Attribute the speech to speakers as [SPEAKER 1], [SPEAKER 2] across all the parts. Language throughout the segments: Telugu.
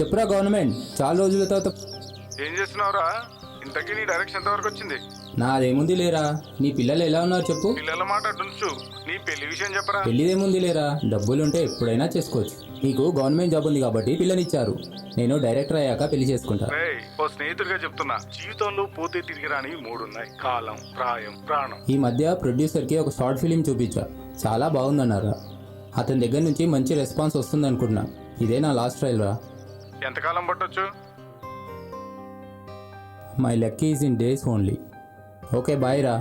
[SPEAKER 1] చెప్పురా గవర్నమెంట్, చాలా రోజుల తర్వాత.
[SPEAKER 2] ఏం చేస్తున్నావురా? ఇంతకీ నీ డైరెక్షన్ ఎంతవరకు వచ్చింది?
[SPEAKER 1] నాదేముంది లేరా, నీ పిల్లలు ఎలా ఉన్నారు చెప్పు.
[SPEAKER 2] పిల్లల మాట అటుంచు, నీ పెళ్లి విషయం చెప్పరా.
[SPEAKER 1] పెళ్ళిదేముంది లేరా, డబ్బులుంటే ఎప్పుడైనా చేసుకోవచ్చు. నీకు గవర్నమెంట్ జాబ్ ఉంది కాబట్టి పిల్లనిచ్చారు. నేను డైరెక్టర్ అయ్యాక పెళ్లి చేసుకుంటా.
[SPEAKER 2] రేయ్, ఓ స్నేహితుడిగా చెప్తున్నా, జీవితంలో పోతే తిరిగి రాని 3 ఉన్నాయి: కాలం, ప్రాయం, ప్రాణం.
[SPEAKER 1] ఈ మధ్య ప్రొడ్యూసర్కి ఒక షార్ట్ ఫిలిం చూపించా, చాలా బాగుందన్నారా. అతని దగ్గర నుంచి మంచి రెస్పాన్స్ వస్తుంది అనుకుంటున్నా. ఇదే నా లాస్ట్ ట్రైల్ రా.
[SPEAKER 2] ఎంతకాలం పట్టొచ్చు?
[SPEAKER 1] My luck is in days only. Okay bye రా.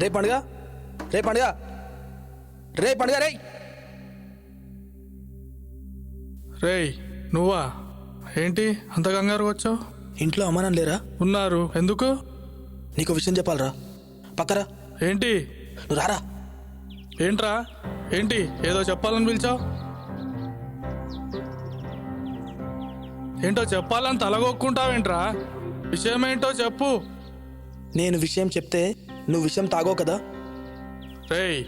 [SPEAKER 3] రే పండుగ, రే పండుగ, రే పండుగ, రే
[SPEAKER 4] రేయ్ నువ్వా? ఏంటి అంత కంగారు వచ్చావు?
[SPEAKER 3] ఇంట్లో అమ్మానం లేరా?
[SPEAKER 4] ఉన్నారు. ఎందుకు?
[SPEAKER 3] నీకు విషయం చెప్పాలరా, పక్కరా.
[SPEAKER 4] ఏంటి?
[SPEAKER 3] నువ్వు రారా.
[SPEAKER 4] ఏంట్రా? ఏంటి ఏదో చెప్పాలని పిలిచావు? ఏంటో చెప్పాలని తలగొక్కుంటావేంట్రా? విషయం ఏంటో చెప్పు.
[SPEAKER 3] నేను విషయం చెప్తే నువ్వు విషయం తాగో కదా.
[SPEAKER 4] రేయ్,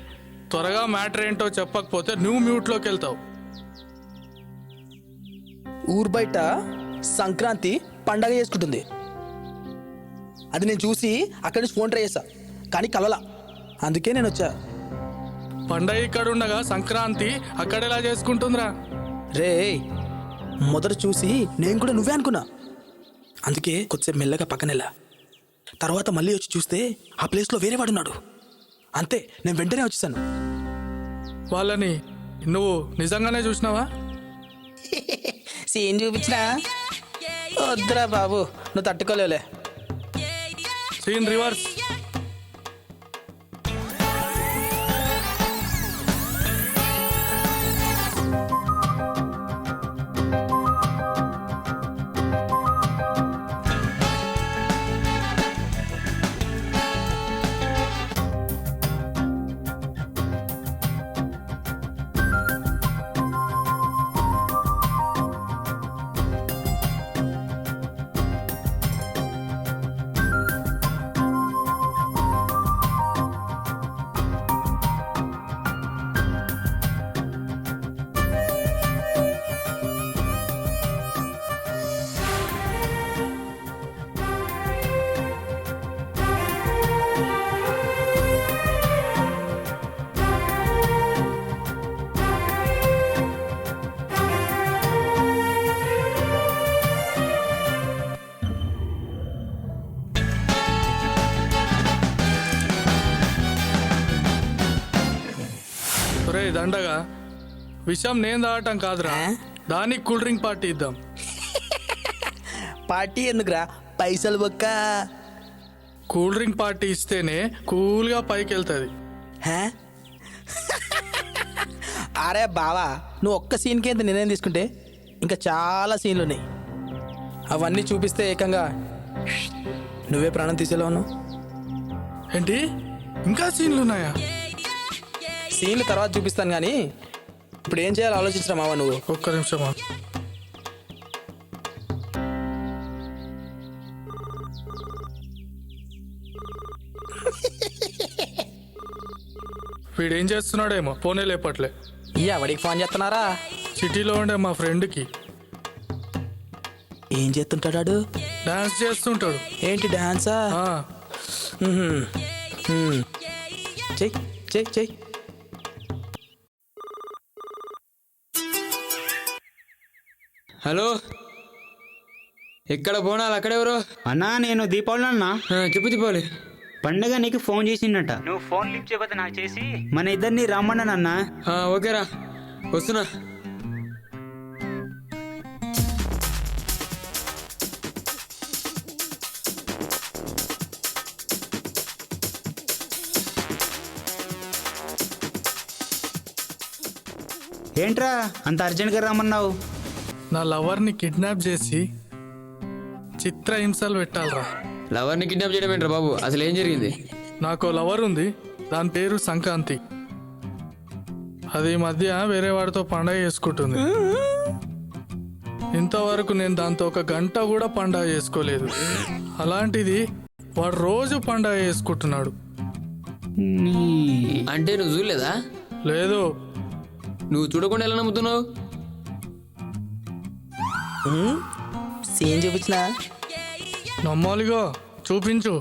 [SPEAKER 4] త్వరగా మ్యాటర్ ఏంటో చెప్పకపోతే నువ్వు మ్యూట్లోకి వెళ్తావు.
[SPEAKER 3] ఊరు బయట సంక్రాంతి పండగ చేసుకుంటుంది. అది నేను చూసి అక్కడి నుంచి ఫోన్ ట్రై చేశా, కానీ కలవలా. అందుకే నేను వచ్చా.
[SPEAKER 4] పండగ ఇక్కడ ఉండగా సంక్రాంతి అక్కడెలా చేసుకుంటుందిరా?
[SPEAKER 3] రే, మొదట చూసి నేను కూడా నువ్వే అనుకున్నా. అందుకే కొద్దిసేపు మెల్లగా పక్కనెళ్ళా. తర్వాత మళ్ళీ వచ్చి చూస్తే ఆ ప్లేస్లో వేరే వాడున్నాడు. అంతే, నేను వెంటనే వచ్చేసాను.
[SPEAKER 4] వాళ్ళని నువ్వు నిజంగానే చూసినావా?
[SPEAKER 3] సీన్ చూపించినా వద్దురా బాబు, నువ్వు తట్టుకోలేవులే.
[SPEAKER 4] Scene reverse. రే దండగా, విషయం నేను తాగటం కాదురా, దానికి కూల్ డ్రింక్ పార్టీ ఇద్దాం.
[SPEAKER 3] పార్టీ ఎందుకురా, పైసలు బొక్క.
[SPEAKER 4] కూల్ డ్రింక్ పార్టీ ఇస్తేనే కూల్గా పైకి వెళ్తుంది.
[SPEAKER 3] అరే బావా, నువ్వు ఒక్క సీన్కి ఎంత నిర్ణయం తీసుకుంటే ఇంకా చాలా సీన్లు ఉన్నాయి. అవన్నీ చూపిస్తే ఏకంగా నువ్వే ప్రాణం తీసేలా ఉన్నావు.
[SPEAKER 4] ఏంటి, ఇంకా సీన్లు ఉన్నాయా?
[SPEAKER 3] సీన్లు తర్వాత చూపిస్తాను, కానీ ఇప్పుడు ఏం చేయాలో ఆలోచించరా మావా నువ్వు.
[SPEAKER 4] ఒక్క నిమిషమా. వీడేం చేస్తున్నాడేమో, ఫోనే లేపట్లే.
[SPEAKER 3] ఎవడికి ఫోన్ చేస్తున్నారా?
[SPEAKER 4] సిటీలో ఉండే మా ఫ్రెండ్కి.
[SPEAKER 3] ఏం చేస్తుంటాడు?
[SPEAKER 4] డాన్స్ చేస్తుంటాడు.
[SPEAKER 3] ఏంటి డాన్సా? చెయ్యి చెయ్యి చెయ్యి.
[SPEAKER 5] హలో, ఎక్కడ బోనాలు అక్కడెవరు?
[SPEAKER 6] అన్నా నేను దీపావళి అన్నా.
[SPEAKER 5] చెప్పు దీపావళి.
[SPEAKER 6] పండగ నీకు ఫోన్ చేసిండట. నువ్వు ఫోన్ లిఫ్ట్ చేయకపోతే నాకు చేసి మన ఇద్దరిని రమ్మన్నానన్నా.
[SPEAKER 5] ఓకేరా, వస్తున్నా.
[SPEAKER 6] ఏంట్రా అంత అర్జెంట్గా రమ్మన్నావు?
[SPEAKER 4] నా లవర్ని కిడ్నాప్ చేసి చిత్ర హింసలు పెట్టాలరా.
[SPEAKER 5] లవర్ని కిడ్నాప్ చేయడం ఏంట్రా బాబు? అసలు ఏం జరిగింది?
[SPEAKER 4] నాకు లవర్ ఉంది, దాని పేరు సంక్రాంతి. అది ఈ మధ్య వేరే వాడితో పండగ చేసుకుంటుంది. ఇంతవరకు నేను దాంతో ఒక గంట కూడా పండగ చేసుకోలేదు. అలాంటిది వాడు రోజు పండగ చేసుకుంటున్నాడు.
[SPEAKER 5] అంటే నువ్వు చూడలేదా?
[SPEAKER 4] లేదు.
[SPEAKER 5] నువ్వు చూడకుండా ఎలా నమ్ముతున్నావు?
[SPEAKER 3] సీన్ చూపించిన
[SPEAKER 4] నమ్మాలిగా, చూపించు.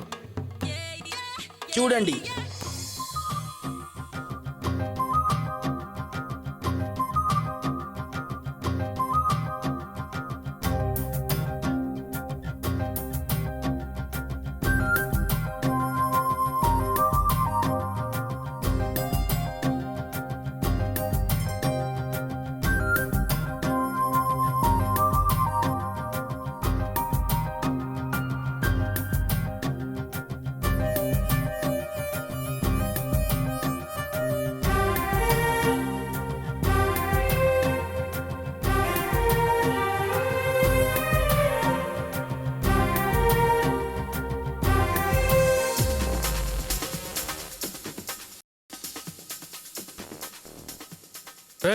[SPEAKER 3] చూడండి.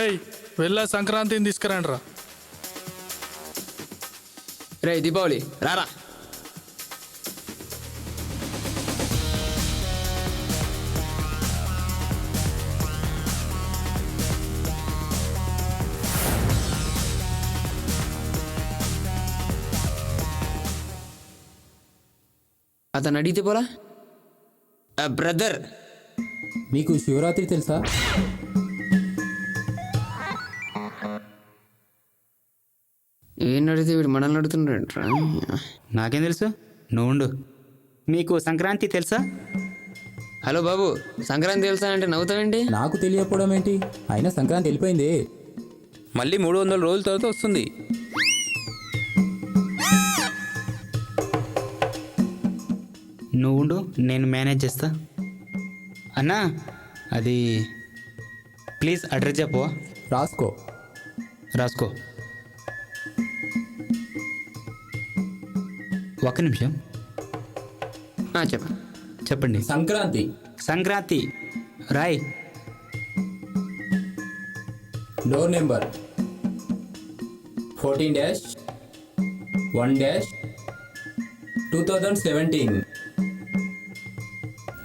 [SPEAKER 4] ఏయ్, వెళ్ళా సంక్రాంతిని తీసుకురండి రా.
[SPEAKER 5] రే దీపావళి రారా. అతను అడిగితే పోలా? బ్రదర్,
[SPEAKER 1] మీకు శివరాత్రి తెలుసా?
[SPEAKER 5] ఏం అడిగితే వీడు మనల్ని అడుగుతున్నాడంట్రా.
[SPEAKER 6] నాకేం తెలుసు, నువ్వు ఉండు. మీకు సంక్రాంతి తెలుసా?
[SPEAKER 5] హలో బాబు, సంక్రాంతి తెలుసా అంటే నవ్వుతావేంటి?
[SPEAKER 1] నాకు తెలియకపోవడం ఏంటి? అయినా సంక్రాంతి వెళ్ళిపోయింది.
[SPEAKER 7] మళ్ళీ 300 రోజుల తర్వాత వస్తుంది.
[SPEAKER 6] నువ్వు ఉండు, నేను మేనేజ్ చేస్తా. అన్నా అది ప్లీజ్ అడ్రస్ చెప్పు.
[SPEAKER 1] రాసుకో.
[SPEAKER 6] రాసుకో. ఒక్క నిమిషం. చెప్పండి.
[SPEAKER 1] సంక్రాంతి.
[SPEAKER 6] సంక్రాంతి రాయ్.
[SPEAKER 1] Door number 14-1-2017.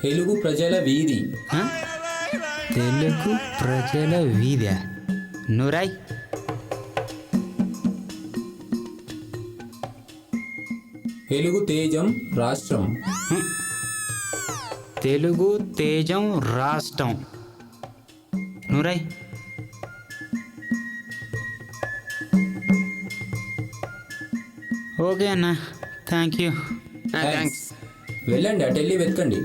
[SPEAKER 1] తెలుగు ప్రజల వీధి.
[SPEAKER 6] తెలుగు ప్రజల వీధి. నువ్వు రాయ్.
[SPEAKER 1] తెలుగు తేజం రాష్ట్రం.
[SPEAKER 6] తెలుగు తేజం రాష్ట్రం. నువ్వు రాయ్. ఓకే అన్న, థ్యాంక్ యూ.
[SPEAKER 5] థ్యాంక్స్.
[SPEAKER 1] వెళ్ళండి, అటు వెళ్ళి వెతకండి.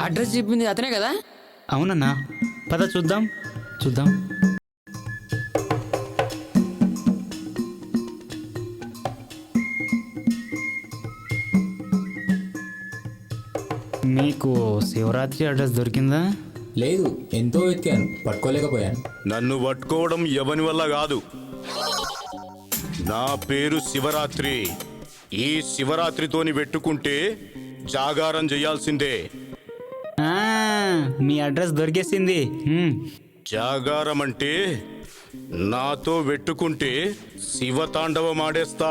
[SPEAKER 5] అడ్రస్ చెప్పింది అతనే కదా?
[SPEAKER 6] అవునన్నా, పద చూద్దాం. మీకు శివరాత్రి అడ్రస్ దొరికిందా?
[SPEAKER 1] లేదు, ఎంతో వెతికాను, పట్టుకోలేకపోయాను.
[SPEAKER 8] నన్ను పట్టుకోవడం ఎవని వల్ల కాదు. నా పేరు శివరాత్రి. ఈ శివరాత్రితోని పెట్టుకుంటే జాగారం చేయాల్సిందే.
[SPEAKER 6] ఆ, మీ అడ్రస్ దొరికేసింది.
[SPEAKER 8] జాగారం అంటే నాతో పెట్టుకుంటే శివతాండవం ఆడేస్తా.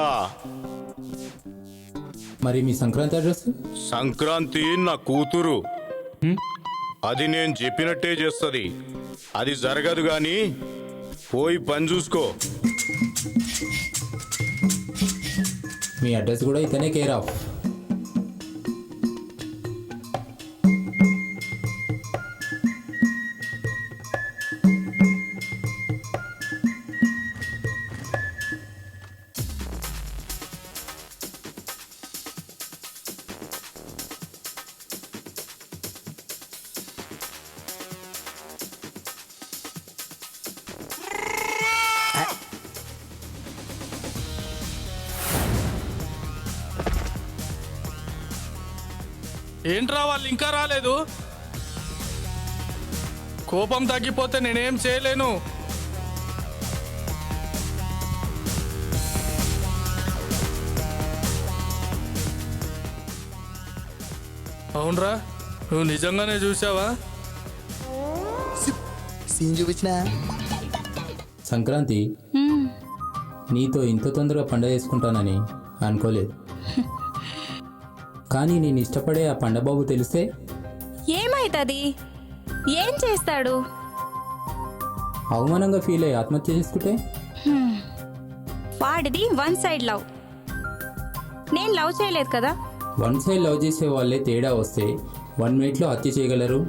[SPEAKER 1] మరి మీ సంక్రాంతి అడ్రస్?
[SPEAKER 8] సంక్రాంతి నా కూతురు, అది నేను చెప్పినట్టే చేస్తుంది. అది జరగదు గాని పోయి పని చూసుకో.
[SPEAKER 1] మీ అడ్రస్ కూడా ఇతనే కేర్ ఆఫ్.
[SPEAKER 4] ఏంట్రా వాళ్ళు ఇంకా రాలేదు? కోపం తగ్గిపోతే నేనేం చేయలేను. అవునరా, నువ్వు నిజంగానే చూసావా?
[SPEAKER 3] సీన్ చూపించిన
[SPEAKER 1] సంక్రాంతి, నీతో ఇంత తొందరగా పండగ చేసుకుంటానని అనుకోలేదు. కానీ నేను ఇష్టపడే ఆ పండబాబు తెలిస్తే
[SPEAKER 9] ఏమైతుంది? ఏం చేస్తాడు?
[SPEAKER 1] అవమానంగా ఫీల్ అయ్యి ఆత్మహత్య చేసుకుంటే?
[SPEAKER 9] వాడిది వన్ సైడ్ లవ్. నేను లవ్ చేయలేదు కదా.
[SPEAKER 1] వన్ సైడ్ లవ్ చేసే వాళ్ళే తేడా వస్తే 1 మినిట్లో హత్య చేయగలరు,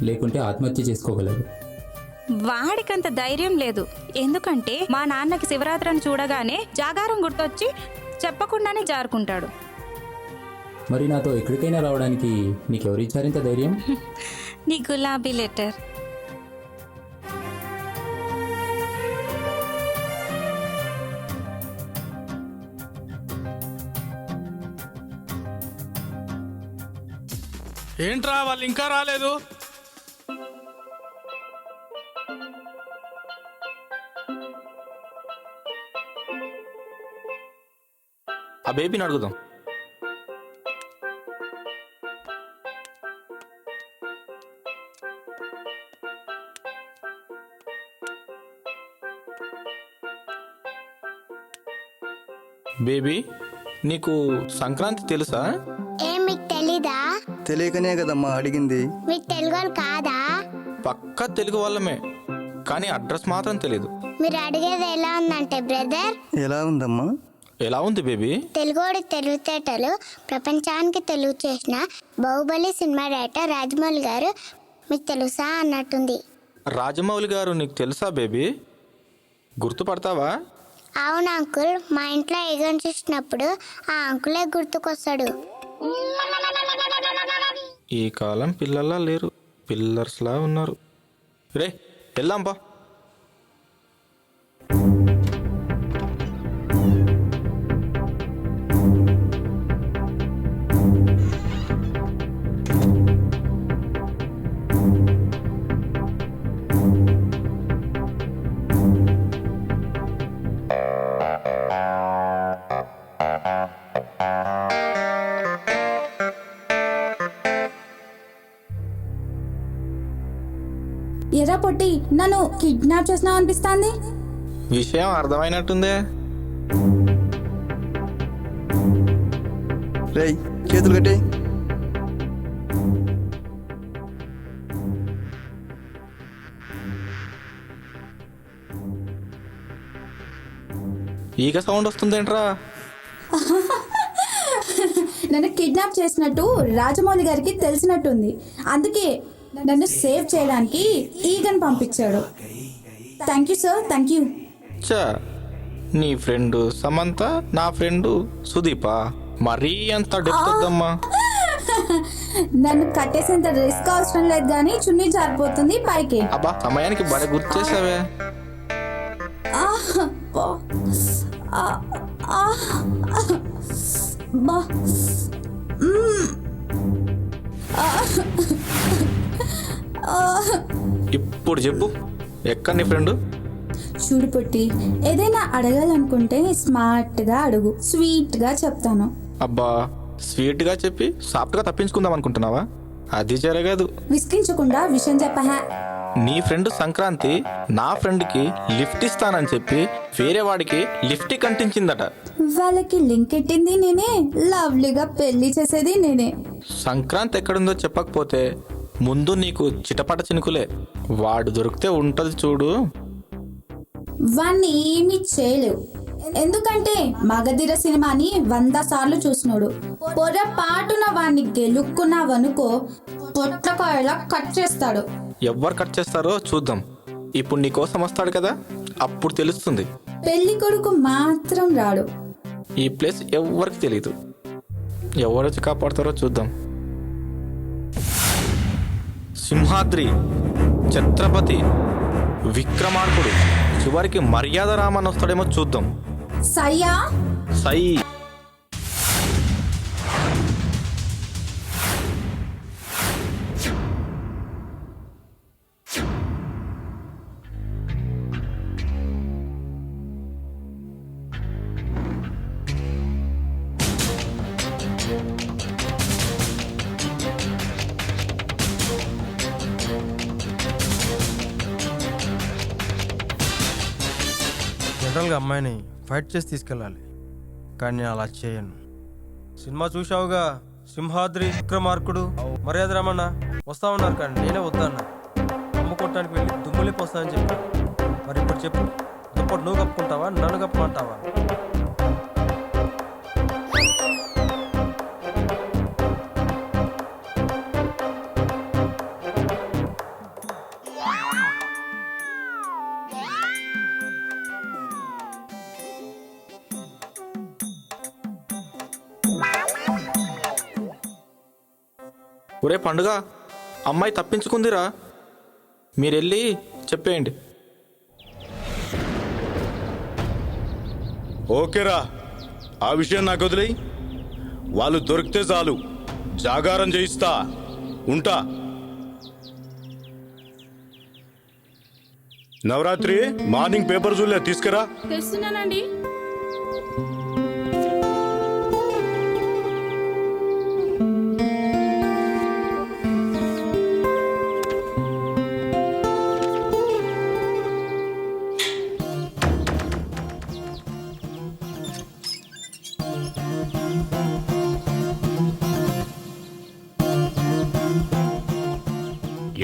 [SPEAKER 1] లేకుంటే ఆత్మహత్య చేసుకోగలరు.
[SPEAKER 9] వాడికంత ధైర్యం లేదు. ఎందుకంటే మా నాన్నకి శివరాత్రిని చూడగానే జాగారం గుర్తొచ్చి చెప్పకుండానే జారుకుంటాడు.
[SPEAKER 1] మరి నాతో ఎక్కడికైనా రావడానికి నీకెవరిచ్చారింత ధైర్యం?
[SPEAKER 9] నీ గులాబీ లెటర్.
[SPEAKER 4] ఏంట్రా వాళ్ళు ఇంకా రాలేదు?
[SPEAKER 10] ఆ బేబీని అడుగుదాం. బేబీ, నీకు సంక్రాంతి తెలుసా?
[SPEAKER 11] ఏం మీకు తెలీదా?
[SPEAKER 12] తెలియకనే కదమ్మా అడిగింది.
[SPEAKER 11] మీకు తెలుగు వాళ్ళు కాదా?
[SPEAKER 10] పక్కా తెలుగు వాళ్ళమే, కానీ అడ్రస్ మాత్రం తెలీదు.
[SPEAKER 11] మీరు అడిగేది ఎలా ఉందంటే బ్రదర్.
[SPEAKER 12] ఎలా ఉందమ్మా?
[SPEAKER 10] ఎలా ఉంది బేబీ?
[SPEAKER 11] తెలుగోడి తెలివితేటలు ప్రపంచానికి తెలుగు చేసిన బాహుబలి సినిమా డైరెక్టర్ రాజమౌళి గారు మీకు తెలుసా అన్నట్టుంది.
[SPEAKER 10] రాజమౌళి గారు నీకు తెలుసా బేబీ? గుర్తుపడతావా?
[SPEAKER 11] అవును అంకుల్, మా ఇంట్లో ఎగన్ చూసినప్పుడు ఆ అంకులే గుర్తుకొస్తాడు.
[SPEAKER 10] ఈ కాలం పిల్లల్లా లేరు, పిల్లర్స్లా ఉన్నారు. రే వెళ్దాంపా.
[SPEAKER 9] ఎరా పొట్టి, నన్ను కిడ్నాప్ చేసినావు అనిపిస్తుంది.
[SPEAKER 10] విషయం అర్థమైనట్టుందే.
[SPEAKER 12] రేయ్ చేతులు కట్టే.
[SPEAKER 10] ఈగ సౌండ్ వస్తుందేంట్రా?
[SPEAKER 9] నన్ను కిడ్నాప్ చేసినట్టు రాజమౌళి గారికి తెలిసినట్టుంది. అందుకే నన్ను సేవ్ చేయడానికి ఈగన్ పంపించాడు. Thank you sir, thank you.
[SPEAKER 10] చా, నీ ఫ్రెండ్ సమంత, నా ఫ్రెండ్ సుదీప, మరీ అంత డెప్త్ వద్దమ్మా.
[SPEAKER 9] నన్ను కట్టేసేంత రిస్క్ అవసరం లేదు, కానీ చున్నీ జారిపోతుంది పైకి.
[SPEAKER 10] అబ్బా, సమయానికి బాగా గుర్తు చేసావే. ఇప్పుడు చెప్పు, ఎక్కడ నీ ఫ్రెండ్?
[SPEAKER 9] చూడు పొట్టి, ఏదైనా అడగాలనుకుంటే స్మార్ట్ గా అడుగు, స్వీట్ గా చెప్తాను.
[SPEAKER 10] అబ్బా, స్వీట్గా చెప్పి సాఫ్ట్గా తప్పించుకుందాం అనుకుంటున్నావా? అది జరగదు.
[SPEAKER 9] విసిగించకుండా విషయం చెప్పహా.
[SPEAKER 10] నీ ఫ్రెండ్ సంక్రాంతి నా ఫ్రెండ్కి లిఫ్ట్ ఇస్తానని చెప్పి వేరే వాడికి లిఫ్ట్ కంటించిందట.
[SPEAKER 9] వాళ్ళకి లింక్ ఎట్టింది నేనే, లవ్లీగా పెళ్లి చేసేది నేనే.
[SPEAKER 10] సంక్రాంతి ఎక్కడుందో చెప్పకపోతే ముందు నీకు చిటపట చినుకులే. వాడు దొరికితే ఉంటది చూడు.
[SPEAKER 9] వాణ్ణి ఏమీ చేయలేవు, ఎందుకంటే మగధీర సినిమాని 100 సార్లు చూసినాడు. పొరపాటున వాణ్ణి గెలుక్కున్నావనుకో పొట్లకాయలా కట్ చేస్తాడు.
[SPEAKER 10] ఎవ్వరు కట్ చేస్తారో చూద్దాం. ఇప్పుడు నీ కోసం వస్తాడు కదా, అప్పుడు తెలుస్తుంది.
[SPEAKER 9] పెళ్లి కొడుకు మాత్రం రాడు.
[SPEAKER 10] ఈ ప్లేస్ ఎవ్వరికి తెలీదు. ఎవరు వచ్చి కాపాడతారో చూద్దాం. సింహాద్రి, ఛత్రపతి, విక్రమార్కుడు, చివరికి మర్యాద రామన్ వస్తాడేమో చూద్దాం.
[SPEAKER 9] సయ్యా
[SPEAKER 10] సై.
[SPEAKER 13] జనరల్గా అమ్మాయిని ఫైట్ చేసి తీసుకెళ్ళాలి, కానీ నేను అలా చేయను. సినిమా చూసావుగా, సింహాద్రి, విక్రమార్కుడు, మర్యాద రమణ వస్తా ఉన్నారు, కానీ నేనే వద్దన్నా. అమ్ముకోవటానికి వెళ్ళి దుమ్ములిపి వస్తానని చెప్పాను. మరి ఇప్పుడు చెప్పు, దుప్పటి నువ్వు కప్పుకుంటావా, నన్ను కప్పమంటావా?
[SPEAKER 10] ఒరే పండుగ, అమ్మాయి తప్పించుకుందిరా, మీరెళ్ళి చెప్పేయండి.
[SPEAKER 8] ఓకేరా, ఆ విషయం నాకు వదిలేయి. వాళ్ళు దొరికితే చాలు, జాగారం చేయిస్తా. ఉంటా. నవరాత్రి మార్నింగ్ పేపర్ చూడలే, తీసుకురా.
[SPEAKER 9] తెస్తున్నానండి.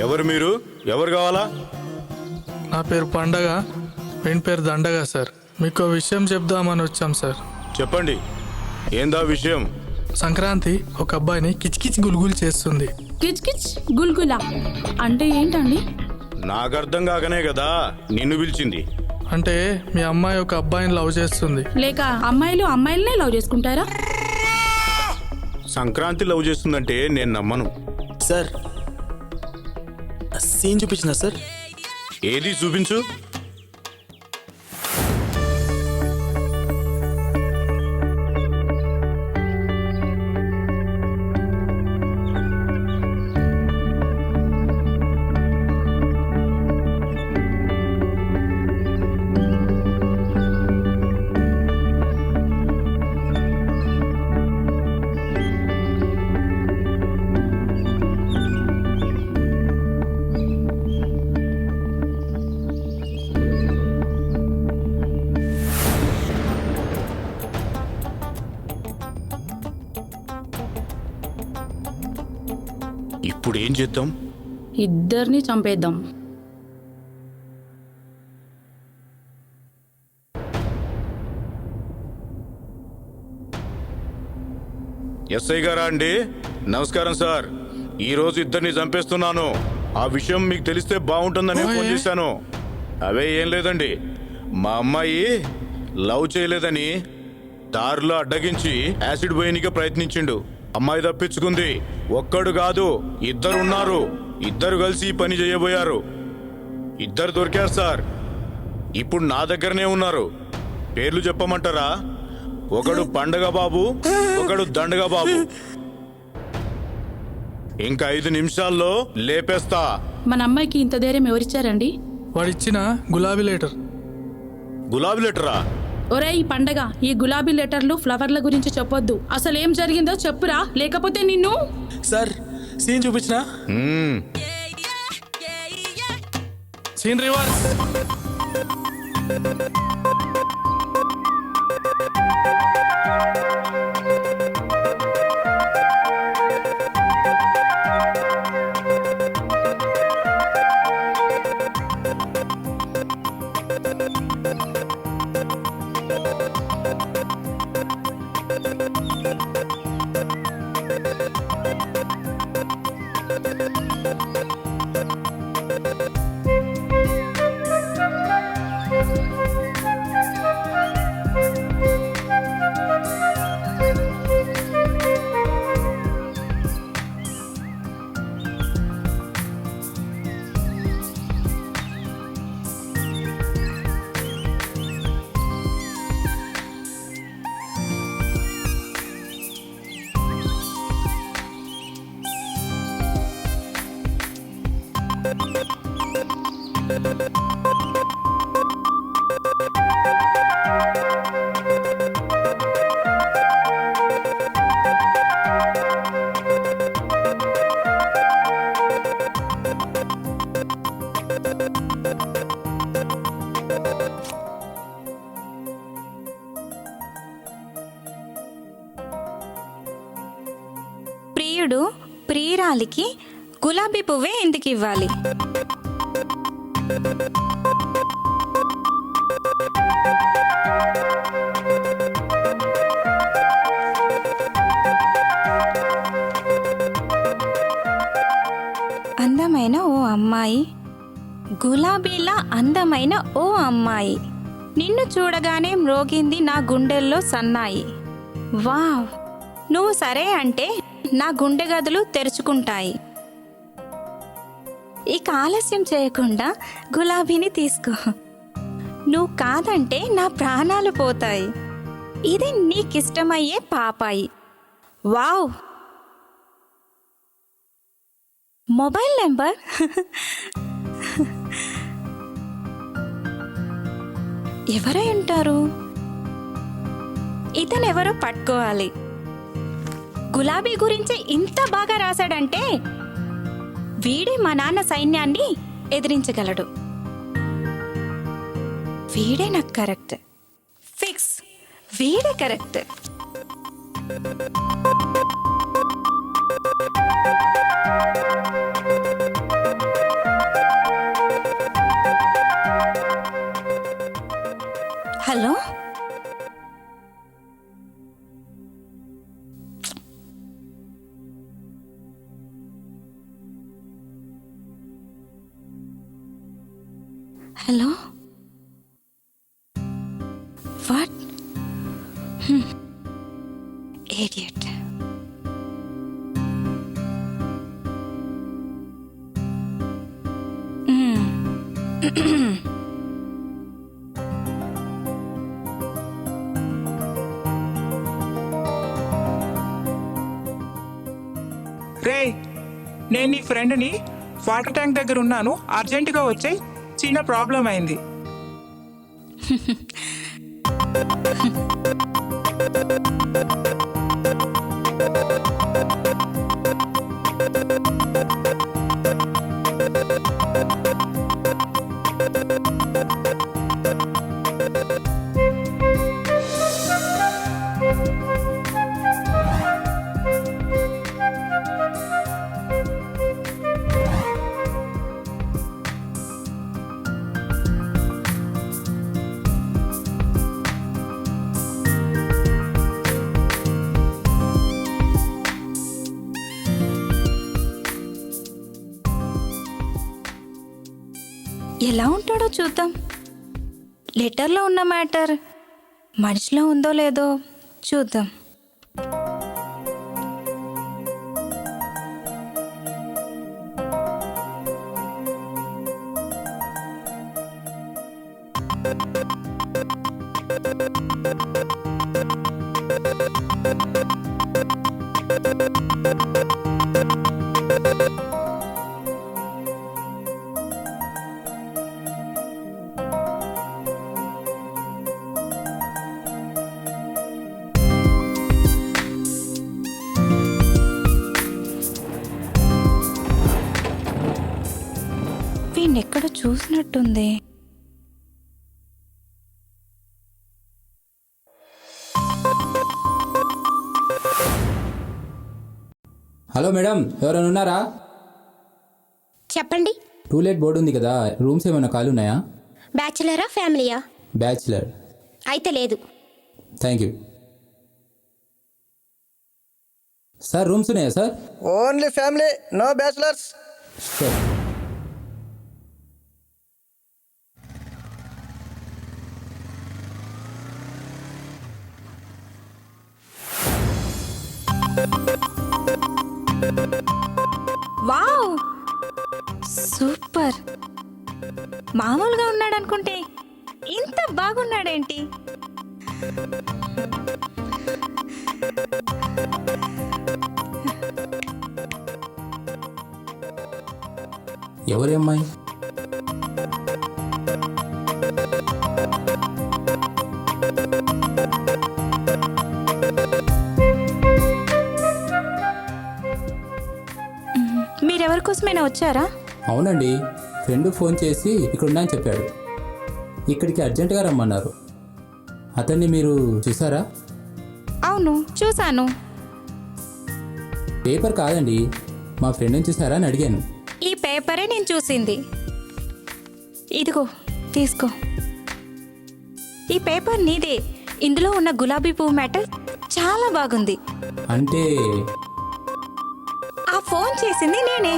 [SPEAKER 8] ఎవరు మీరు? ఎవరు కావాలా?
[SPEAKER 4] నా పేరు పండగ, వీని పేరు దండగా సార్. మీకు ఒక విషయం చెప్దామని వచ్చాం సార్.
[SPEAKER 8] చెప్పండి, ఏందా విషయం?
[SPEAKER 4] సంక్రాంతి ఒక అబ్బాయిని కిచకిచ్ గుల్గుల్ చేస్తుంది.
[SPEAKER 9] కిచ్ గుల్గులా అంటే ఏంటండి?
[SPEAKER 8] నాకు అర్థం కాకనే కదా నిన్ను పిలిచింది.
[SPEAKER 4] అంటే మీ అమ్మాయి ఒక అబ్బాయిని లవ్ చేస్తుంది.
[SPEAKER 9] లేక అమ్మాయిలు అమ్మాయిలనే లవ్ చేసుకుంటారా?
[SPEAKER 8] సంక్రాంతి లవ్ చేస్తుందంటే నేను నమ్మను.
[SPEAKER 3] సార్, సీన్ చూపించిందా సార్?
[SPEAKER 8] ఏది చూపించు. ఇప్పుడు ఏం చేద్దాం?
[SPEAKER 9] ఇద్దరిని చంపేద్దాం.
[SPEAKER 8] ఎస్ఐ గారా అండి? నమస్కారం సార్. ఈరోజు ఇద్దరిని చంపేస్తున్నాను. ఆ విషయం మీకు తెలిస్తే బాగుంటుందని ఫోన్ చేశాను. అవే ఏం లేదండి, మా అమ్మాయి లవ్ చేయలేదని దారిలో అడ్డగించి యాసిడ్ పోయనిక ప్రయత్నించిండు. అమ్మాయి తప్పించుకుంది. ఒక్కడు కాదు, ఇద్దరున్నారు. ఇద్దరు కలిసి ఈ పని చేయబోయారు. ఇద్దరు దొరికారు సార్. ఇప్పుడు నా దగ్గరనే ఉన్నారు. పేర్లు చెప్పమంటారా? ఒకడు పండగ బాబు, ఒకడు దండగ బాబు. ఇంకా 5 నిమిషాల్లో లేపేస్తా.
[SPEAKER 9] మన అమ్మాయికి ఇంత ధైర్యం ఎవరిచ్చారండి?
[SPEAKER 4] వాడిచ్చిన గులాబీ లెటర్.
[SPEAKER 8] గులాబీ లెటరా?
[SPEAKER 14] ఒరే ఈ పండగ ఈ గులాబీ లెటర్లు ఫ్లవర్ల గురించి చెప్పొద్దు. అసలు ఏం జరిగిందో చెప్పురా, లేకపోతే నిన్ను.
[SPEAKER 3] సార్ సీన్ చూపించినా?
[SPEAKER 4] Scene reverse.
[SPEAKER 15] ప్రియుడు ప్రియురాలికి గులాబీ పువ్వే ఎందుకు ఇవ్వాలి? అందమైన ఓ అమ్మాయి, గులాబీలా అందమైన ఓ అమ్మాయి, నిన్ను చూడగానే మ్రోగింది నా గుండెల్లో సన్నాయి. వావ్, నువ్వు సరే అంటే నా గుండె గదులు తెరుచుకుంటాయి. ఇక ఆలస్యం చేయకుండా గులాబీని తీసుకో. నువ్వు కాదంటే నా ప్రాణాలు పోతాయి. ఇది నీకిష్టమయ్యే పాపాయి. వావ్. మొబైల్ నెంబర్ ఎవరై ఉంటారు? ఇతనెవరో పట్టుకోవాలి. గులాబీ గురించి ఇంత బాగా రాశాడంటే వీడే మా నాన్న సైన్యాన్ని ఎదిరించగలడు. వీడే నాకు కరెక్ట్. ఫిక్స్, వీడే correct. Hello, hello, what? Idiot.
[SPEAKER 16] రే, నేను నీ ఫ్రెండ్ని, వాటర్ ట్యాంక్ దగ్గర ఉన్నాను, అర్జెంటుగా వచ్చాయి, చిన్న ప్రాబ్లం అయింది.
[SPEAKER 15] ఎలా ఉంటాడో చూద్దాం. లెటర్లో ఉన్న మ్యాటర్ మనిషిలో ఉందో లేదో చూద్దాం. దీన్నెక్కడో చూసినట్టుంది.
[SPEAKER 1] హలో మేడం, ఎవరైనా ఉన్నారా?
[SPEAKER 11] చెప్పండి.
[SPEAKER 1] టూలెట్ బోర్డు ఉంది కదా, రూమ్స్ ఏమైనా ఖాళీ ఉన్నాయా?
[SPEAKER 11] బ్యాచులరా ఫ్యామిలీయా?
[SPEAKER 1] బ్యాచిలర్.
[SPEAKER 11] అయితే లేదు.
[SPEAKER 1] Thank you sir. రూమ్స్ ఉన్నాయా sir?
[SPEAKER 12] Only family, no bachelors.
[SPEAKER 1] Sir
[SPEAKER 15] wow, super. మామూలుగా ఉన్నాడు అనుకుంటే ఇంత బాగున్నాడేంటి?
[SPEAKER 1] ఎవరి అమ్మాయి?
[SPEAKER 15] మీరెవరి కోసమైనా వచ్చారా?
[SPEAKER 1] అవునండి, ఫ్రెండ్ ఫోన్ చేసి ఇక్కడ ఉన్నా అని చెప్పాడు. ఇక్కడికి అర్జెంటుగా రమ్మన్నారు. అతన్ని మీరు చూసారా?
[SPEAKER 15] అవును, చూశాను.
[SPEAKER 1] పేపర్ కాదండి, మా ఫ్రెండ్ని చూసారా అని అడిగాను.
[SPEAKER 15] ఈ పేపరే నేను చూసింది. ఇదిగో తీసుకో. ఈ పేపర్ నీదే. ఇందులో ఉన్న గులాబీ పువ్వు మ్యాటర్ చాలా బాగుంది.
[SPEAKER 1] అంటే
[SPEAKER 15] ఆ ఫోన్ చేసింది నేనే.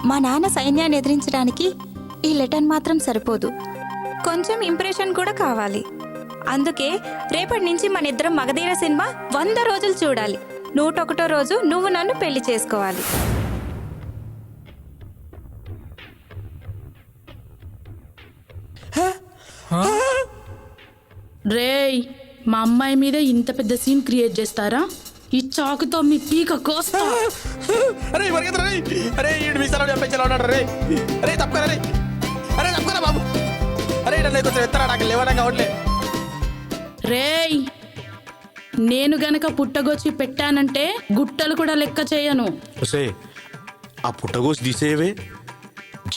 [SPEAKER 15] మా నాన్న సైన్యాన్ని ఎదిరించడానికి ఈ లెటర్ మాత్రం సరిపోదు. కొంచెం ఇంప్రెషన్ కూడా కావాలి. అందుకే రేపటి నుంచి మన ఇద్దరం మగధీర సినిమా 100 రోజులు చూడాలి. 101వ రోజు నువ్వు నన్ను పెళ్లి చేసుకోవాలి.
[SPEAKER 14] రేయ్, మా అమ్మాయి మీద ఇంత పెద్ద సీన్ క్రియేట్ చేస్తారా? ఈ చాకుతో మీ పీక కోస్తా.
[SPEAKER 3] అరే పరిగెత్తరా రే. అరే ఈడు మీసాలో చంపేలా ఉన్నాడు రే. అరే తప్పుకోరా రే. అరే తప్పుకోరా బాబు. అరే నన్ను కొంచెం ఎత్తరా, నాకు లేవడం కావట్లే.
[SPEAKER 14] రేయ్, నేను గనక పుట్టగొచ్చి పెట్టానంటే గుట్టలు కూడా లెక్క చేయను.
[SPEAKER 8] ఆ పుట్టగోసి తీసేవే,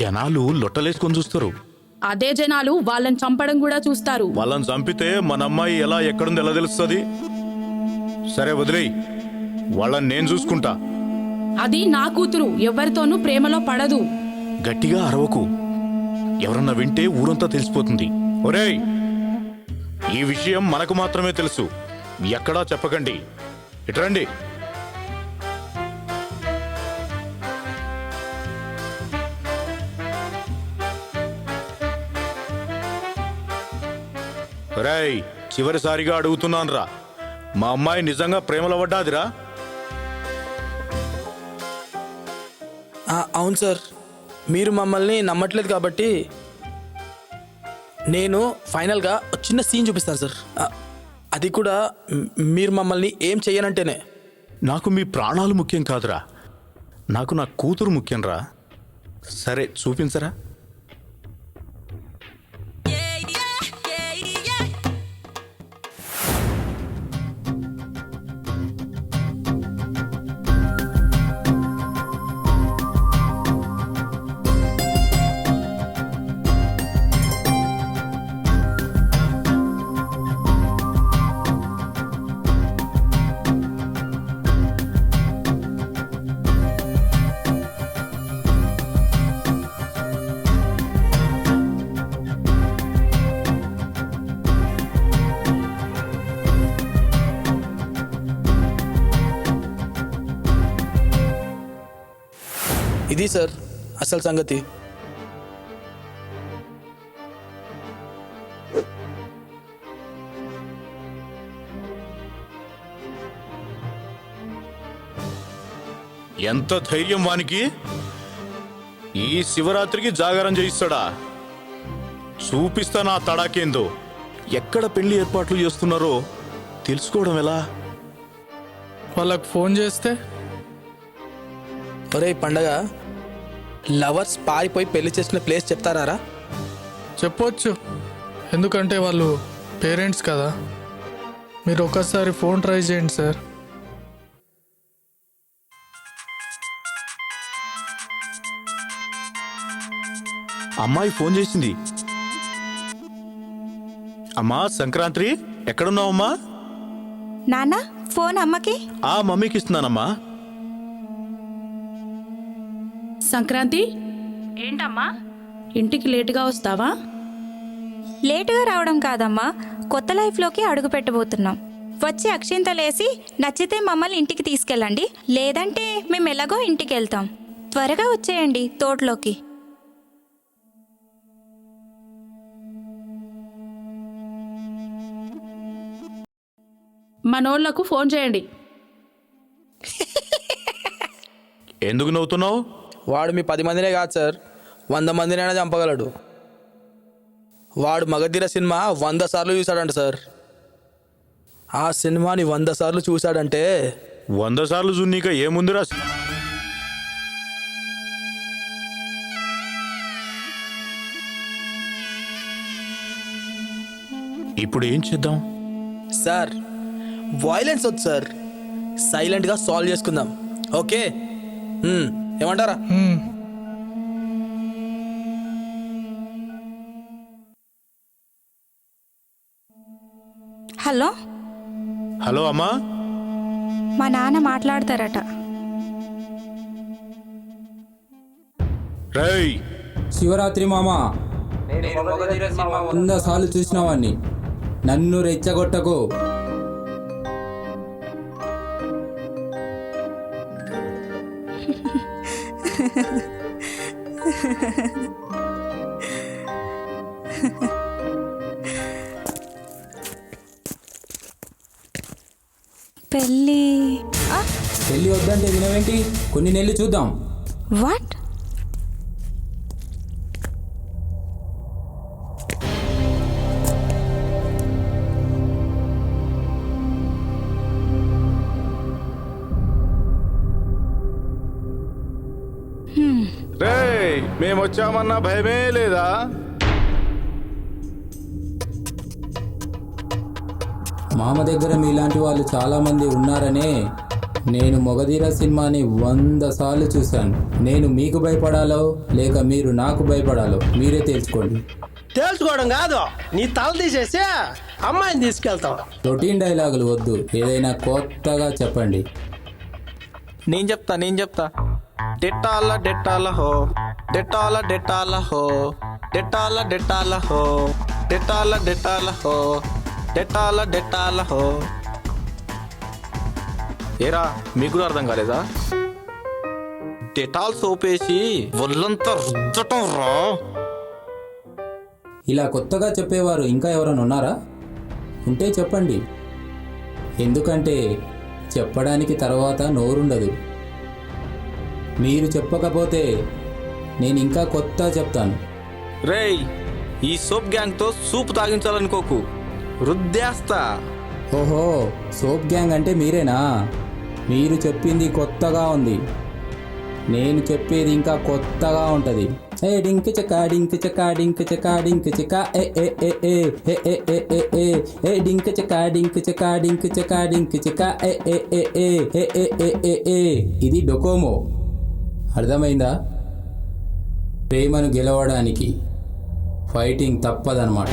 [SPEAKER 8] జనాలు లొట్టలేసుకొని చూస్తారు.
[SPEAKER 14] అదే జనాలు వాళ్ళని చంపడం కూడా చూస్తారు.
[SPEAKER 8] వాళ్ళని చంపితే మన అమ్మాయి ఎలా ఎక్కడుంది ఎలా తెలుస్తుంది? సరే వదిలేయి, వాళ్ళని నేను చూసుకుంటా.
[SPEAKER 14] అది నా కూతురు, ఎవరితోనూ ప్రేమలో పడదు.
[SPEAKER 8] గట్టిగా అరవకు, ఎవరన్నా వింటే ఊరంతా తెలిసిపోతుంది. ఒరేయ్, ఈ విషయం మనకు మాత్రమే తెలుసు, ఎక్కడా చెప్పకండి. ఇట్రండి. రేయ్, చివరిసారిగా అడుగుతున్నానురా, మా అమ్మాయి నిజంగా ప్రేమలో పడ్డాదిరా?
[SPEAKER 3] అవును సార్, మీరు మమ్మల్ని నమ్మట్లేదు కాబట్టి నేను ఫైనల్గా ఒక చిన్న సీన్ చూపిస్తాను సార్. అది కూడా మీరు మమ్మల్ని ఏం చెయ్యనంటేనే.
[SPEAKER 8] నాకు మీ ప్రాణాలు ముఖ్యం కాదురా, నాకు నా కూతురు ముఖ్యం రా. సరే చూపించరా.
[SPEAKER 3] ఇది సార్ అసలు సంగతి.
[SPEAKER 8] ఎంత ధైర్యం వానికి! ఈ శివరాత్రికి జాగారం చేయిస్తాడా? చూపిస్తా నా తడాకేందో. ఎక్కడ పెళ్లి ఏర్పాట్లు చేస్తున్నారో తెలుసుకోవడం ఎలా?
[SPEAKER 4] వాళ్ళకు ఫోన్ చేస్తే,
[SPEAKER 3] ఒరే పండగ, లవర్స్ పారిపోయి పెళ్లి చేసిన ప్లేస్ చెప్తారా?
[SPEAKER 4] చెప్పొచ్చు, ఎందుకంటే వాళ్ళు పేరెంట్స్ కదా. మీరు ఒకసారి ఫోన్ ట్రై చేయండి సార్.
[SPEAKER 8] అమ్మాయి ఫోన్ చేసింది. అమ్మా సంక్రాంతి, ఎక్కడున్నావమ్మా?
[SPEAKER 15] నాన్న, ఫోన్ అమ్మకి.
[SPEAKER 8] మమ్మీకి ఇస్తున్నానమ్మా.
[SPEAKER 14] సంక్రాంతి, ఏంటమ్మా ఇంటికి లేటుగా వస్తావా?
[SPEAKER 15] లేటుగా రావడం కాదమ్మా, కొత్త లైఫ్లోకి అడుగు పెట్టబోతున్నాం. వచ్చి అక్షింతలేసి నచ్చితే మమ్మల్ని ఇంటికి తీసుకెళ్ళండి, లేదంటే మేము ఎలాగో ఇంటికి వెళ్తాం. త్వరగా వచ్చేయండి తోటలోకి.
[SPEAKER 14] మనోళ్లకు ఫోన్ చేయండి.
[SPEAKER 8] ఎందుకు నవ్వుతున్నావు?
[SPEAKER 3] వాడు మీ 10 మందినే కాదు సార్, 100 మందినైనా చంపగలడు. వాడు మగధీర సినిమా 100 సార్లు చూశాడంట సార్. ఆ సినిమాని 100 సార్లు చూశాడంటే
[SPEAKER 8] 100 సార్లు జున్నీక ఏముందిరా? ఇప్పుడు ఏం చేద్దాం
[SPEAKER 3] సార్? వైలెన్స్ వద్దు సార్, సైలెంట్గా సాల్వ్ చేసుకుందాం. ఓకే, ఏమంటారా?
[SPEAKER 15] హలో
[SPEAKER 8] హలో అమ్మా,
[SPEAKER 15] మా నాన్న మాట్లాడతారట.
[SPEAKER 8] రేయ్,
[SPEAKER 1] శివరాత్రి మామా, 100 సార్లు చూసినవాడిని, నన్ను రెచ్చగొట్టకు. పెళ్ళి వద్దంటే వినవేంటి? కొన్ని నెలలు చూద్దాం.
[SPEAKER 15] వాట్?
[SPEAKER 2] రేయ్, మేము వచ్చామన్నా భయమే లేదా?
[SPEAKER 1] మామ దగ్గర మీలాంటి వాళ్ళు చాలామంది ఉన్నారనే నేను మొగధీర సినిమాని 100 సార్లు చూశాను. నేను మీకు భయపడాలో లేక మీరు నాకు భయపడాలో మీరే తెలుసుకోండి.
[SPEAKER 12] తెలుసుకోవడం కాదు, నీ తల తీసేసి అమ్మాయిని తీసుకెళ్తాం.
[SPEAKER 1] రొటీన్ డైలాగులు వద్దు, ఏదైనా కొత్తగా చెప్పండి.
[SPEAKER 10] నేను చెప్తా. డెట్టాల డెట్టాల హో, డెట్టాల డెట్టాల హో, డెట్టాల డెట్టాల హో, డెట్టాల డెట్టాల హో, డెట్టాల హో. ఏరా మీకు కూడా అర్థం కాలేదా? డెటాల్ సోప్ వేసి ఒళ్ళంతా రుద్దటం రా.
[SPEAKER 1] ఇలా కొత్తగా చెప్పేవారు ఇంకా ఎవరైనా ఉన్నారా? ఉంటే చెప్పండి, ఎందుకంటే చెప్పడానికి తర్వాత నోరుండదు. మీరు చెప్పకపోతే నేను ఇంకా కొత్త చెప్తాను.
[SPEAKER 10] రేయ్, ఈ సోప్ గ్యాంగ్తో సూప్ తాగించాలనుకోకు, రుద్దేస్తా.
[SPEAKER 1] ఓహో, సోప్ గ్యాంగ్ అంటే మీరేనా? మీరు చెప్పింది కొత్తగా ఉంది, నేను చెప్పేది ఇంకా కొత్తగా ఉంటుంది. ఏ డింక్ చకా డింక్ చకా డింక్ చకా డింక్ చకా ఏ ఏ ఏ ఏ ఏ ఏ ఏ ఏ ఏ ఏ డింక్ చకా డింక్ చకా డింక్ చకా డింక్ చకా ఏ ఏ ఏ ఏ ఏ ఏ ఏ ఏ ఏ. ఇది డొకోమో, అర్థమైందా? ప్రేమను గెలవడానికి ఫైటింగ్ తప్పదన్నమాట.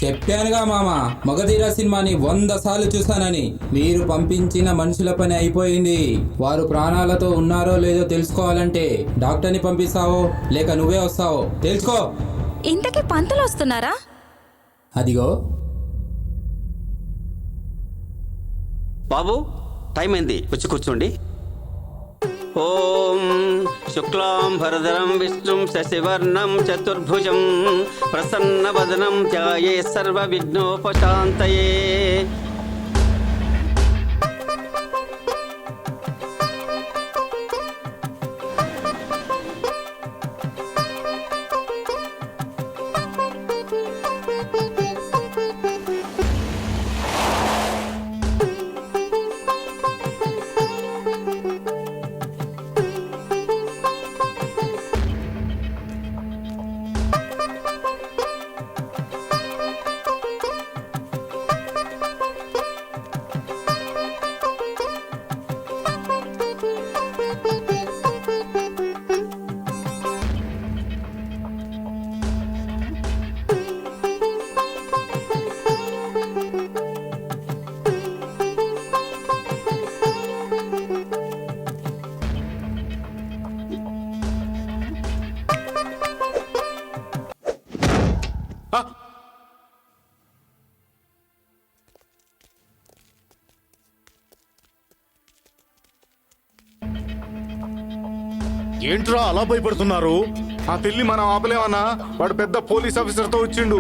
[SPEAKER 1] చెప్పానుగా మామ, మగధీర సినిమాని 100 సార్లు చూశానని. మీరు పంపించిన మనుషుల పని అయిపోయింది. వారు ప్రాణాలతో ఉన్నారో లేదో తెలుసుకోవాలంటే డాక్టర్ని పంపిస్తావో లేక నువ్వే వస్తావో తెలుసుకో.
[SPEAKER 15] ఇంతకీ పంతులు వస్తున్నారా?
[SPEAKER 1] అదిగో.
[SPEAKER 17] బాబు, టైం అయింది, వచ్చి కూర్చోండి. ఓం శుక్లాం భరధరం విష్ణుం శశివర్ణం చతుర్భుజం ప్రసన్నవదనం ధ్యాయే సర్వ విఘ్నోపశాంతయే.
[SPEAKER 8] ఏంట్రా అలా భయపడుతున్నారు? ఆ పెళ్లి మనం ఆపలేమన్నా, వాడు పెద్ద పోలీస్ ఆఫీసర్తో వచ్చిండు.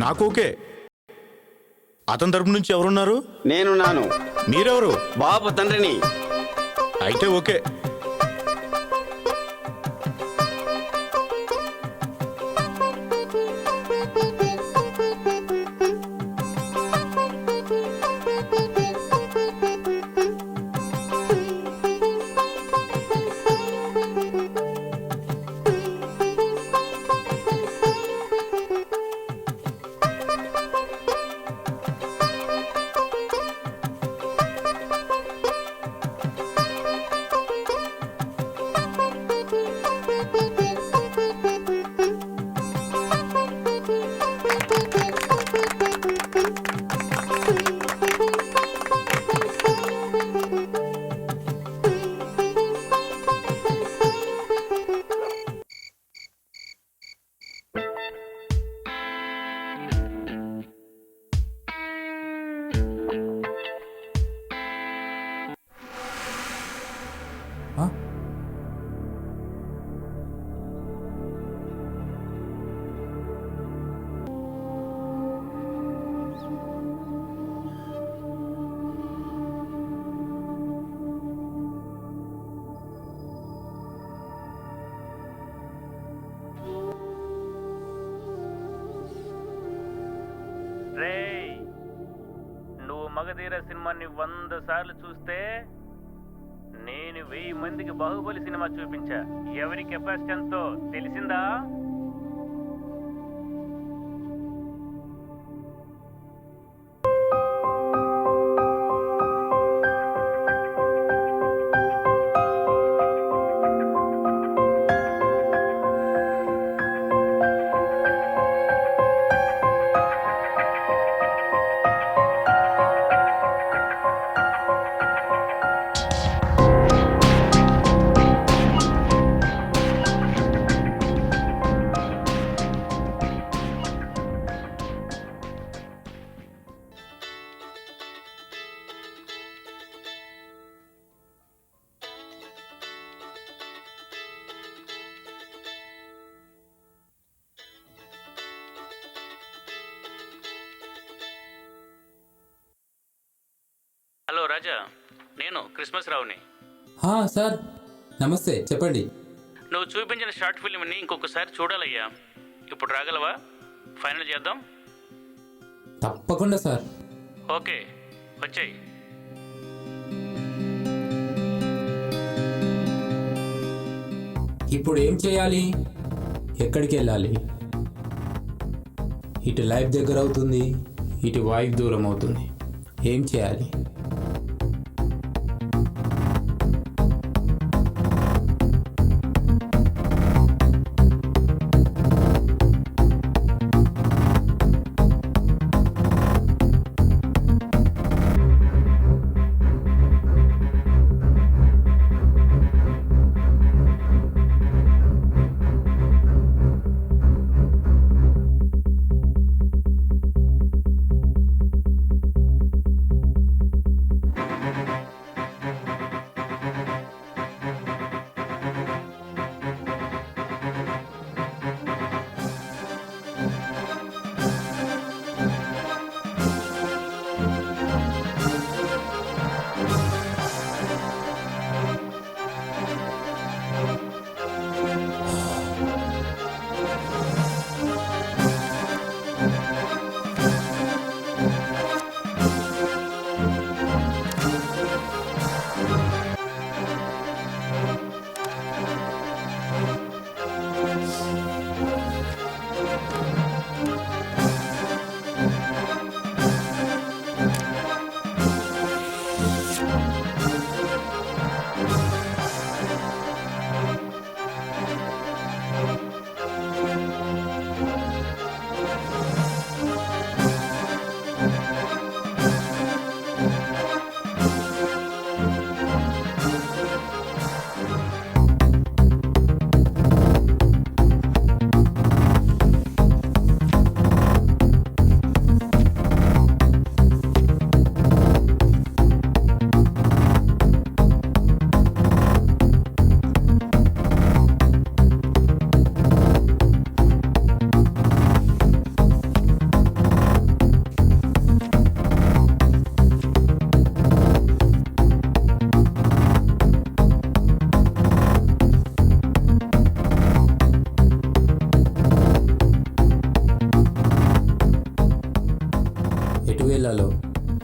[SPEAKER 8] నాకు ఓకే. అతని తరపు నుంచి ఎవరున్నారు?
[SPEAKER 17] నేనున్నాను.
[SPEAKER 8] మీరెవరు?
[SPEAKER 17] బాబు తండ్రిని.
[SPEAKER 8] అయితే ఓకే.
[SPEAKER 18] మగధీర సినిమాని 100 సార్లు చూస్తే నేను 1000 మందికి బాహుబలి సినిమా చూపించా. ఎవరి కెపాసిటీ ఎంతో తెలిసిందా? హలో రాజా, నేను క్రిస్మస్ రావుని.
[SPEAKER 1] సార్ నమస్తే, చెప్పండి.
[SPEAKER 18] నువ్వు చూపించిన షార్ట్ ఫిల్మ్ని ఇంకొకసారి చూడాలయ్యా. ఇప్పుడు రాగలవా? ఫైనల్ చేద్దాం.
[SPEAKER 1] తప్పకుండా సార్.
[SPEAKER 18] ఓకే, వచ్చేయి.
[SPEAKER 1] ఇప్పుడు ఏం చేయాలి? ఎక్కడికి వెళ్ళాలి? ఇటు లైఫ్ దగ్గర అవుతుంది, ఇటు వైఫ్ దూరం అవుతుంది. ఏం చేయాలి?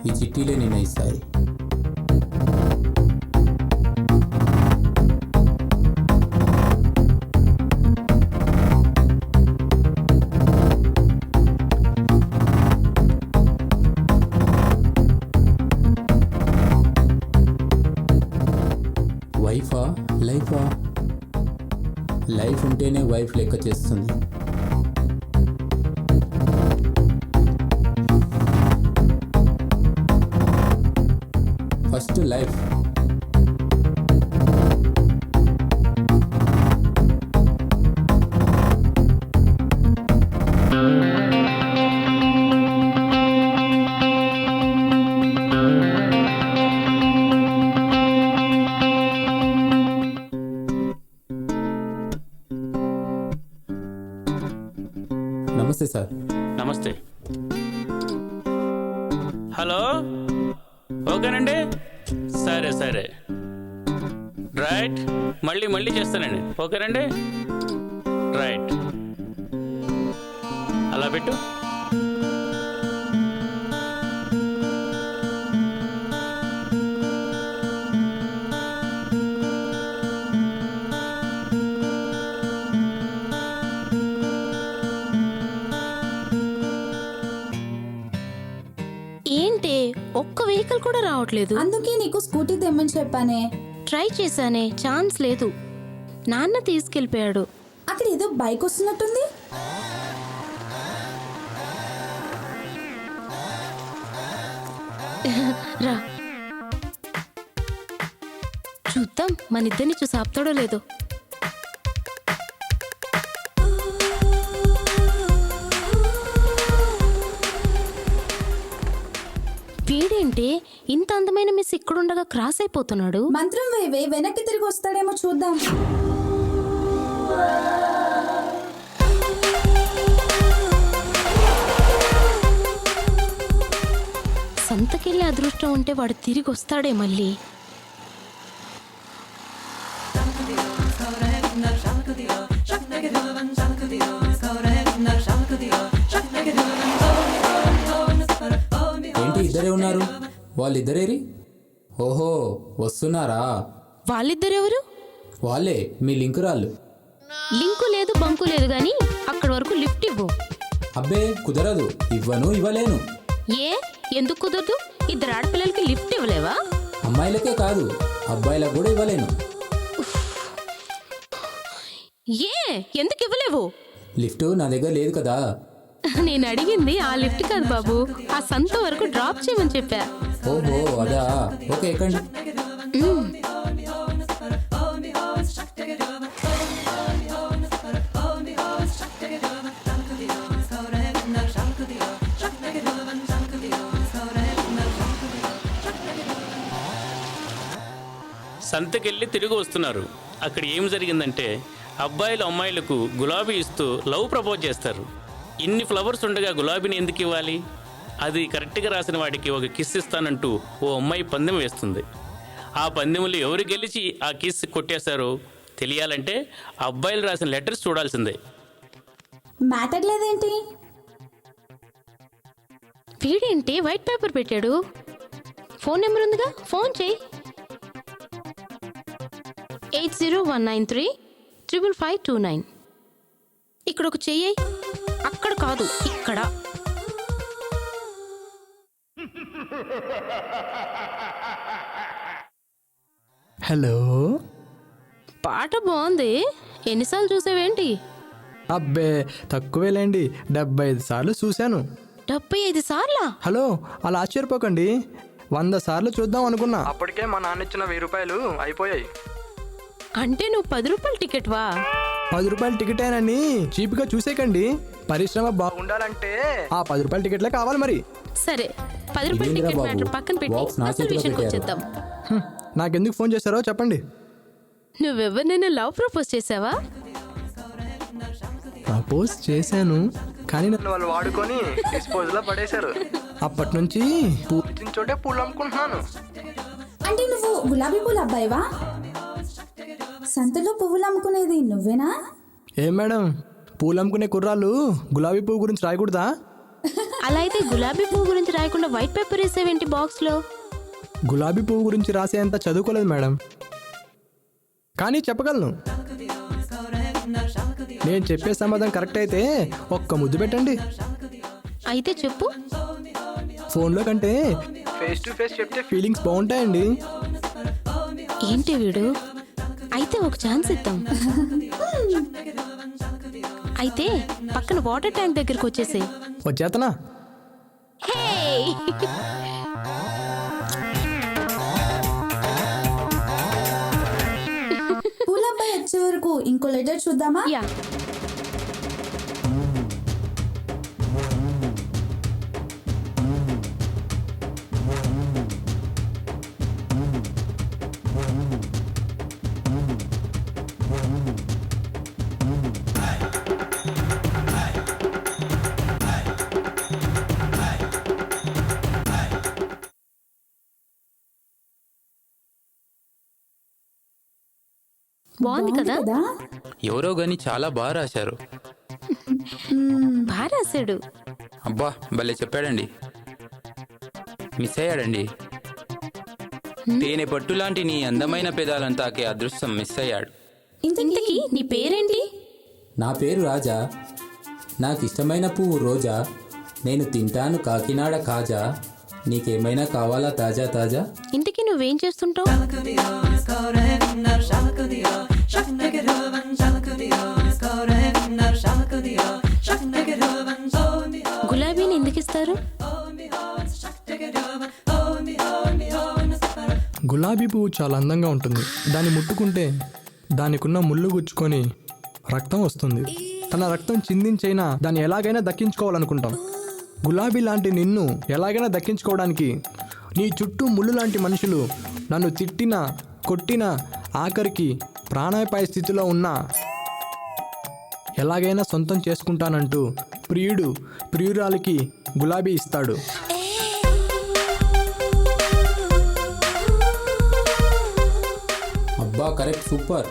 [SPEAKER 1] ఈ చిట్టీలే నిర్ణయిస్తాయి. వైఫా లైఫా? లైఫ్ ఉంటేనే వైఫ్ లెక్క చేస్తుంది. First life. నమస్తే సార్.
[SPEAKER 18] నమస్తే. హలో, ఓకేనండి, సరే సరే, రైట్, మళ్ళీ చేస్తానండి. ఓకేనండి, రైట్, అలా పెట్టు.
[SPEAKER 14] ఒక్క వెహికల్ కూడా రావట్లేదు.
[SPEAKER 9] అందుకే నీకు స్కూటీ తెమ్మని చెప్పానే.
[SPEAKER 14] ట్రై చేశానే, ఛాన్స్ లేదు. నాన్న తీసుకెళ్ళిపోయాడు.
[SPEAKER 9] అక్కడ ఏదో బైక్ వస్తున్నట్టుంది.
[SPEAKER 14] రా చూద్దాం, మన ఇద్దరిని చూసి ఆపుతాడో లేదో. వీడేంటి ఇంత అందమైన మిస్ ఇక్కడుండగా క్రాస్ అయిపోతున్నాడు?
[SPEAKER 9] మంత్రం వేవే, వెనక్కి తిరిగి వస్తాడేమో చూద్దాం.
[SPEAKER 14] సంతకెళ్ళి అదృష్టం ఉంటే వాడు తిరిగి వస్తాడే మళ్ళీ.
[SPEAKER 1] ఏంటి ఇద్దరే ఉన్నారు? వాళ్ళిద్దరేరి? ఓహో, వస్తున్నారా?
[SPEAKER 14] వాళ్ళిద్దరెవరు?
[SPEAKER 1] వాళ్ళే మీ లింకురాళ్ళు.
[SPEAKER 14] లింకు లేదు, బంకు లేదు, గాని అక్కడి వరకు లిఫ్ట్ ఇవ్వు.
[SPEAKER 1] అబ్బే కుదరదు, ఇవ్వలేను.
[SPEAKER 14] ఏ ఎందుకు కుదరదు? ఇద్దరు ఆడపిల్లలకి లిఫ్ట్ ఇవ్వలేవా?
[SPEAKER 1] అమ్మాయిలకే కాదు, అబ్బాయిలకు కూడా ఇవ్వలేను.
[SPEAKER 14] ఏ ఎందుకు ఇవ్వలేవు?
[SPEAKER 1] లిఫ్ట్ నా దగ్గర లేదు కదా.
[SPEAKER 14] నేను అడిగింది ఆ లిఫ్ట్ కాదు బాబు, ఆ సంత వరకు డ్రాప్ చేయమని చెప్పా.
[SPEAKER 1] ఓహో అదా, ఓకే ఎక్కండి.
[SPEAKER 18] సంతకెళ్ళి తిరిగి వస్తున్నారు. అక్కడ ఏం జరిగిందంటే అబ్బాయిలు అమ్మాయిలకు గులాబీ ఇస్తూ లవ్ ప్రపోజ్ చేస్తారు. ఇన్ని ఫ్లవర్స్ ఉండగా గులాబీని ఎందుకు ఇవ్వాలి? అది కరెక్ట్గా రాసిన వాడికి ఒక కిస్ ఇస్తానంటూ ఓ అమ్మాయి పందెం వేస్తుంది. ఆ పందెంలో ఎవరు గెలిచి ఆ కిస్ కొట్టేశారో తెలియాలంటే అబ్బాయిలు రాసిన లెటర్స్ చూడాల్సిందే.
[SPEAKER 9] మ్యాటర్ లేదేంటి?
[SPEAKER 14] వీడేంటి వైట్ పేపర్ పెట్టాడు? ఫోన్ నెంబర్ ఉందిగా, ఫోన్ చేయి. 8019355529. ఇక్కడ ఒక చెయ్యి, అక్కడ కాదు ఇక్కడ.
[SPEAKER 3] హలో,
[SPEAKER 14] పాట బాగుంది. ఎన్నిసార్లు చూసావేంటి?
[SPEAKER 3] అబ్బే తక్కువేలేండి, 75 సార్లు చూశాను.
[SPEAKER 14] 75 సార్లా?
[SPEAKER 3] హలో, అలా ఆశ్చర్యపోకండి, 100 సార్లు చూద్దాం అనుకున్నా. అప్పటికే మా నాన్న ఇచ్చిన 1000 రూపాయలు అయిపోయాయి.
[SPEAKER 14] అంటే నువ్వు 10 రూపాయల టికెట్వా?
[SPEAKER 3] 10 రూపాయల టికెటేనని చీప్గా చూసేకండి. పరిశ్రమ బాగుండాలంటే ఆ 10 రూపాయల టికెట్లే కావాలి మరి.
[SPEAKER 14] సరే, 10 రూపాయల టికెట్ మ్యాటర్ పక్కన పెట్టి అసలు విషయానికి వచ్చేద్దాం.
[SPEAKER 3] నాకెందుకు ఫోన్ చేశారో చెప్పండి.
[SPEAKER 14] నువ్వెవరినైనా లవ్ ప్రపోజ్ చేసావా?
[SPEAKER 3] ప్రపోజ్ చేశాను, కానీ నన్ను వాళ్ళు వాడుకొని డిస్పోజల్ పడేశారు. అప్పటి నుంచి పూలు చోటే పూలు అమ్ముకుంటున్నాను.
[SPEAKER 9] అంటే నువ్వు గులాబీ పూల అబ్బాయివా? సంతలో పువ్వులు అమ్ముకునేది నువ్వేనా?
[SPEAKER 3] ఏం మేడం, పూలు అమ్ముకునే కుర్రాళ్ళు గులాబీ పువ్వు గురించి రాయకూడదా?
[SPEAKER 14] అలా అయితే గులాబీ పువ్వు గురించి రాయకుండా వైట్ పేపర్ వేసేవేంటి బాక్స్ లో?
[SPEAKER 3] గులాబీ పువ్వు గురించి రాసేంత చదువుకోలేదు మేడం, కానీ చెప్పగలను. నేను చెప్పే సమాధానం కరెక్ట్ అయితే ఒక్క ముద్దు పెట్టండి.
[SPEAKER 14] అయితే చెప్పు.
[SPEAKER 3] ఫోన్లో కంటే ఫేస్ టు ఫేస్ చెప్తే ఫీలింగ్స్ బాగుంటాయండి.
[SPEAKER 14] ఏంటి వీడు? అయితే ఒక ఛాన్స్ ఇద్దాం. అయితే పక్కన వాటర్ ట్యాంక్ దగ్గరికి వచ్చేసే.
[SPEAKER 3] వచ్చేతనా?
[SPEAKER 9] పూలబ్బాయి వచ్చే వరకు ఇంకో లెటర్ చూద్దామా?
[SPEAKER 14] యా. బాగుంది కదా?
[SPEAKER 7] ఎవరో గాని చాలా బాగా రాశారు.
[SPEAKER 14] బాగా రాశాడు.
[SPEAKER 7] అబ్బా భలే చెప్పాడండి. మిస్ అయ్యాడండి. తేనె పట్టు లాంటి నీ అందమైన పెదాలను తాకే అదృష్టం మిస్ అయ్యాడు.
[SPEAKER 14] ఇంతకీ నీ పేరేంటి?
[SPEAKER 1] నా పేరు రాజా. నాకు ఇష్టమైన పువ్వు రోజా. నేను తింటాను కాకినాడ కాజా. నీకేమైనా కావాలా తాజా తాజా?
[SPEAKER 15] ఇంతకీ నువ్వేం చేస్తుంటావు? గులాబీని ఎందుకు ఇస్తారు?
[SPEAKER 4] గులాబీ పువ్వు చాలా అందంగా ఉంటుంది. దాన్ని ముట్టుకుంటే దానికున్న ముళ్ళు గుచ్చుకొని రక్తం వస్తుంది. తన రక్తం చిందించైనా దాన్ని ఎలాగైనా దక్కించుకోవాలనుకుంటాం. గులాబీ లాంటి నిన్ను ఎలాగైనా దక్కించుకోవడానికి నీ చుట్టూ ముళ్ళు లాంటి మనుషులు నన్ను తిట్టినా కొట్టినా ఆఖరికి ప్రాణాపాయ స్థితిలో ఉన్నా ఎలాగైనా సొంతం చేసుకుంటానంటూ ప్రియుడు ప్రియురాలికి గులాబీ ఇస్తాడు.
[SPEAKER 1] అబ్బా కరెక్ట్, సూపర్.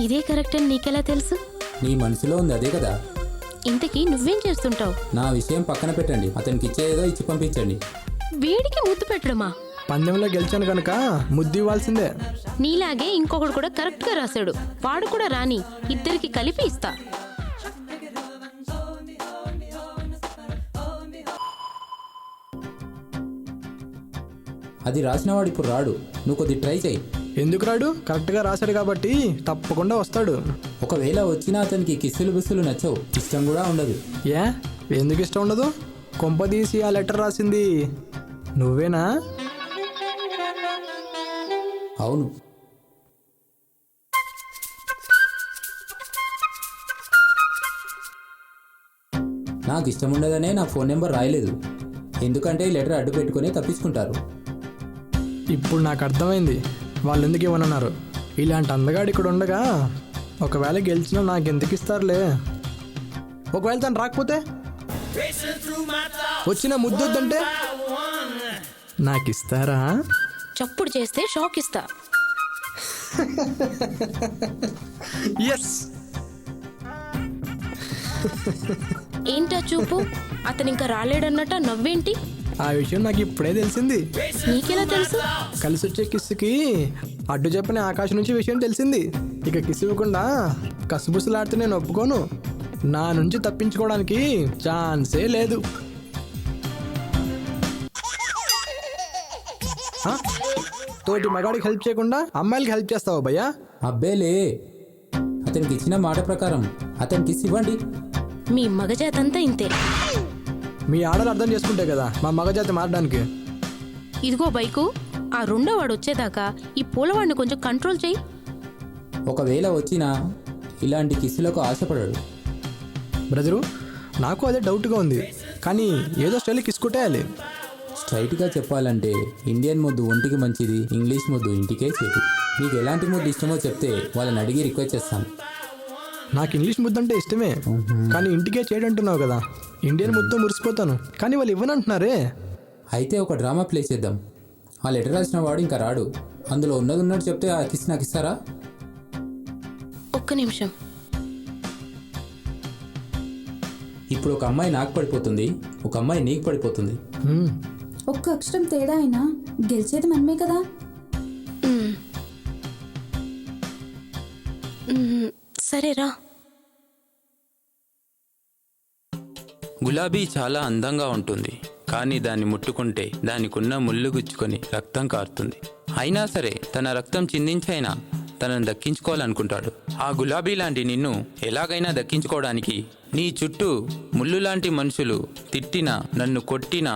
[SPEAKER 15] ఇదే కరెక్ట్ అని నీకెలా తెలుసు?
[SPEAKER 1] నీ మనసులో ఉంది అదే కదా.
[SPEAKER 15] ఇంతకీ నువ్వేం చేస్తుంటావు?
[SPEAKER 1] నా విషయం పక్కన పెట్టండి, అతనికి ఇచ్చేదో ఇచ్చి పంపించండి.
[SPEAKER 15] వీడికి ముద్దు పెట్టడమా?
[SPEAKER 4] పందెంలో గెలిచాను కనుక ముద్దు ఇవ్వాల్సిందే.
[SPEAKER 15] నీలాగే ఇంకొకడు కూడా కరెక్ట్ గా రాశాడు. వాడు కూడా రాని, ఇద్దరికి కలిపి ఇస్తా.
[SPEAKER 1] అది రాసినవాడు ఇప్పుడు రాడు, నువ్వు కొద్ది ట్రై చేయి.
[SPEAKER 4] ఎందుకు రాడు? కరెక్ట్గా రాశాడు కాబట్టి తప్పకుండా వస్తాడు.
[SPEAKER 1] ఒకవేళ వచ్చినా అతనికి కిస్సులు బిస్సులు నచ్చవు, ఇష్టం కూడా ఉండదు.
[SPEAKER 4] ఏ ఎందుకు ఇష్టం ఉండదు? కొంపదీసి ఆ లెటర్ రాసింది నువ్వేనా?
[SPEAKER 1] అవును. నాకు ఇష్టం ఉండదనే నా ఫోన్ నెంబర్ రాయలేదు, ఎందుకంటే ఈ లెటర్ అడ్డు పెట్టుకుని తప్పించుకుంటారు.
[SPEAKER 4] ఇప్పుడు నాకు అర్థమైంది వాళ్ళు ఎందుకు ఇవ్వనన్నారు. ఇలాంటి అందగాడు ఇక్కడ ఉండగా ఒకవేళ గెలిచినా నాకు ఎందుకు ఇస్తారులే. ఒకవేళ తను రాకపోతే, వచ్చిన ముద్దొద్దంటే నాకు ఇస్తారా?
[SPEAKER 15] చప్పుడు చేస్తే షాక్ ఇస్తా.
[SPEAKER 4] ఎస్.
[SPEAKER 15] ఏంటా చూపు? అతను ఇంకా రాలేడన్నట్ట నవ్వేంటి?
[SPEAKER 4] ఆ విషయం నాకు ఇప్పుడే తెలిసింది.
[SPEAKER 15] నీకెలా తెలుసు?
[SPEAKER 4] కలిసి వచ్చే కిస్సుకి అడ్డు చెప్పని ఆకాశం నుంచి విషయం తెలిసింది. ఇక కిస్సు ఇవ్వకుండా కసుబుసులాడితే నేను ఒప్పుకోను. నా నుంచి తప్పించుకోవడానికి ఛాన్సే లేదు. తోటి మగాడికి హెల్ప్ చేయకుండా అమ్మాయిలకి హెల్ప్ చేస్తావా భయ్యా?
[SPEAKER 1] అబ్బేలే, అతనికి ఇచ్చిన మాట ప్రకారం అతనికి కిస్ ఇవ్వండి.
[SPEAKER 15] మీ మగజాతంతా ఇంతే.
[SPEAKER 4] మీ ఆడలు అర్థం చేసుకుంటే కదా మా మగజాతి మారడానికి.
[SPEAKER 15] ఇదిగో బైకు, ఆ రెండో వాడు వచ్చేదాకా ఈ పూలవాడిని కొంచెం కంట్రోల్ చేయి.
[SPEAKER 1] ఒకవేళ వచ్చినా ఇలాంటి కిస్సులకు ఆశపడాడు.
[SPEAKER 4] బ్రదరు, నాకు అదే డౌట్గా ఉంది, కానీ ఏదో స్టైల్ కిస్ కొట్టేయాలి.
[SPEAKER 1] స్ట్రైట్గా చెప్పాలంటే ఇండియన్ ముద్దు ఒంటికి మంచిది, ఇంగ్లీష్ ముద్దు ఇంటికే చేటు. నీకు ఎలాంటి ముద్దు ఇష్టమో చెప్తే వాళ్ళని అడిగి రిక్వెస్ట్ చేస్తాను.
[SPEAKER 4] నాకు ఇంగ్లీష్ ముద్దు అంటే ఇష్టమే, కానీ ఇంటికే చేయడంటున్నావు కదా. ఇండియన్ ముద్దు మురిసిపోతాను, కానీ వాళ్ళు ఇవ్వనంటున్నారే.
[SPEAKER 1] అయితే ఒక డ్రామా ప్లే చేద్దాం. ఆ లెటర్ రాసిన వాడు ఇంకా రాడు, అందులో ఉన్నది ఉన్నట్టు చెప్తే ఆ కిస్ నాకు ఇస్తారా?
[SPEAKER 15] ఒక్క నిమిషం.
[SPEAKER 1] ఇప్పుడు ఒక అమ్మాయి నాకు పడిపోతుంది, ఒక అమ్మాయి నీకు పడిపోతుంది.
[SPEAKER 9] ఒక్క అక్షరం తేడా అయినా గెలిచేది మనమే కదా.
[SPEAKER 15] సరేరా.
[SPEAKER 7] గులాబీ చాలా అందంగా ఉంటుంది, కానీ దాన్ని ముట్టుకుంటే దానికున్న ముళ్ళు గుచ్చుకొని రక్తం కారుతుంది. అయినా సరే తన రక్తం చిందించైనా తనను దక్కించుకోవాలనుకుంటాడు. ఆ గులాబీ లాంటి నిన్ను ఎలాగైనా దక్కించుకోవడానికి నీ చుట్టూ ముళ్ళు లాంటి మనుషులు తిట్టినా నన్ను కొట్టినా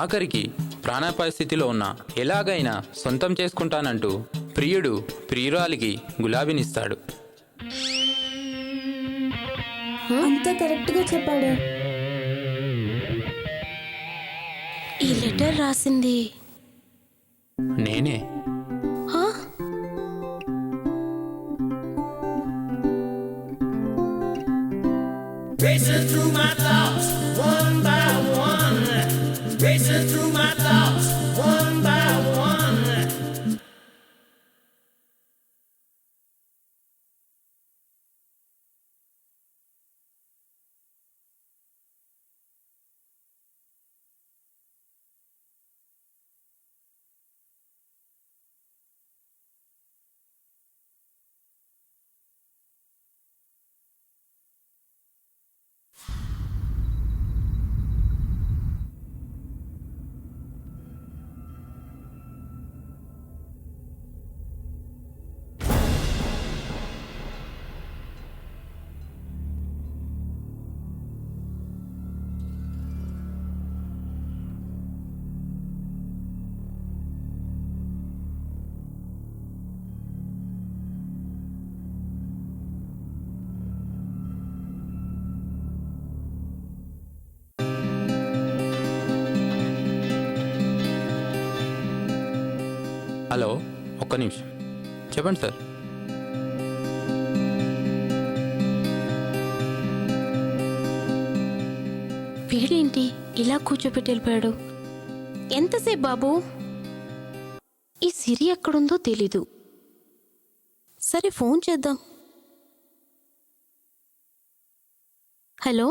[SPEAKER 7] ఆఖరికి ప్రాణాపాయ స్థితిలో ఉన్నా ఎలాగైనా సొంతం చేసుకుంటానంటూ ప్రియుడు ప్రియురాలికి గులాబీనిస్తాడు.
[SPEAKER 9] అంత కరెక్ట్గా చెప్పాడు.
[SPEAKER 15] ఈ లెటర్ రాసింది
[SPEAKER 7] నేనే.
[SPEAKER 19] Racing through my thoughts, one by one. Racing through my thoughts, one by one.
[SPEAKER 7] Hello, ఒక్క నిమిషం. చెప్పండి సార్.
[SPEAKER 15] వీడేంటి ఇలా కూర్చోపెట్టి వెళ్ళిపోయాడు? ఎంతసేపు బాబు? ఈ సిరి ఎక్కడుందో తెలీదు. సరే ఫోన్ చేద్దాం. హలో,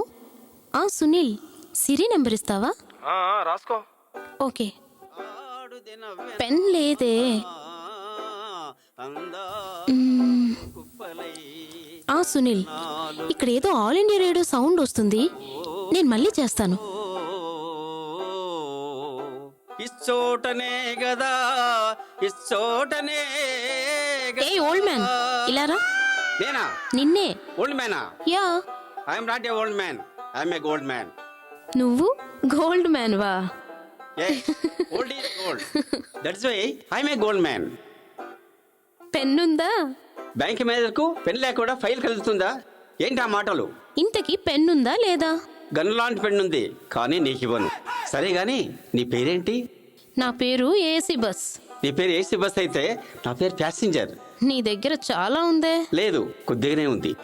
[SPEAKER 15] సునీల్, సిరి నెంబర్ ఇస్తావా?
[SPEAKER 13] రాసుకో.
[SPEAKER 15] ఓకే. పెన్ లేదే. సునీల్, ఇక్కడ ఏదో ఆల్ ఇండియా రేడియో సౌండ్ వస్తుంది. నేను మళ్ళీ చేస్తాను.
[SPEAKER 17] ఇచ్చోటనే గదా, ఇచ్చోటనే.
[SPEAKER 15] ఏ ఓల్డ్ మ్యాన్, ఇలా రా.
[SPEAKER 17] నేనా?
[SPEAKER 15] నిన్నే.
[SPEAKER 17] ఓల్డ్ మ్యానా?
[SPEAKER 15] Yeah.
[SPEAKER 17] I'm not a old man, I'm a gold man.
[SPEAKER 15] నువ్వు గోల్డ్ మ్యాన్ వా?
[SPEAKER 17] Old is gold, that's why I'm a gold man.
[SPEAKER 15] పెన్నుందా?
[SPEAKER 17] బ్యాంక్ మేనేజర్కు పెన్ లేకుండా ఫైల్ కలుగుతుందా? ఏంటి ఆ మాటలు?
[SPEAKER 15] ఇంతకీ పెన్నుందా లేదా?
[SPEAKER 17] గన్ను లాంటి పెన్ ఉంది, కానీ నీకు ఇవ్వను. సరే గాని నీ పేరేంటి?
[SPEAKER 15] నా పేరు ఏసీ బస్.
[SPEAKER 17] నీ పేరు ఏసీ బస్ అయితే నా పేరు ప్యాసింజర్.
[SPEAKER 15] నీ దగ్గర చాలా ఉందే.
[SPEAKER 17] లేదు, కొద్దిగానే ఉంది.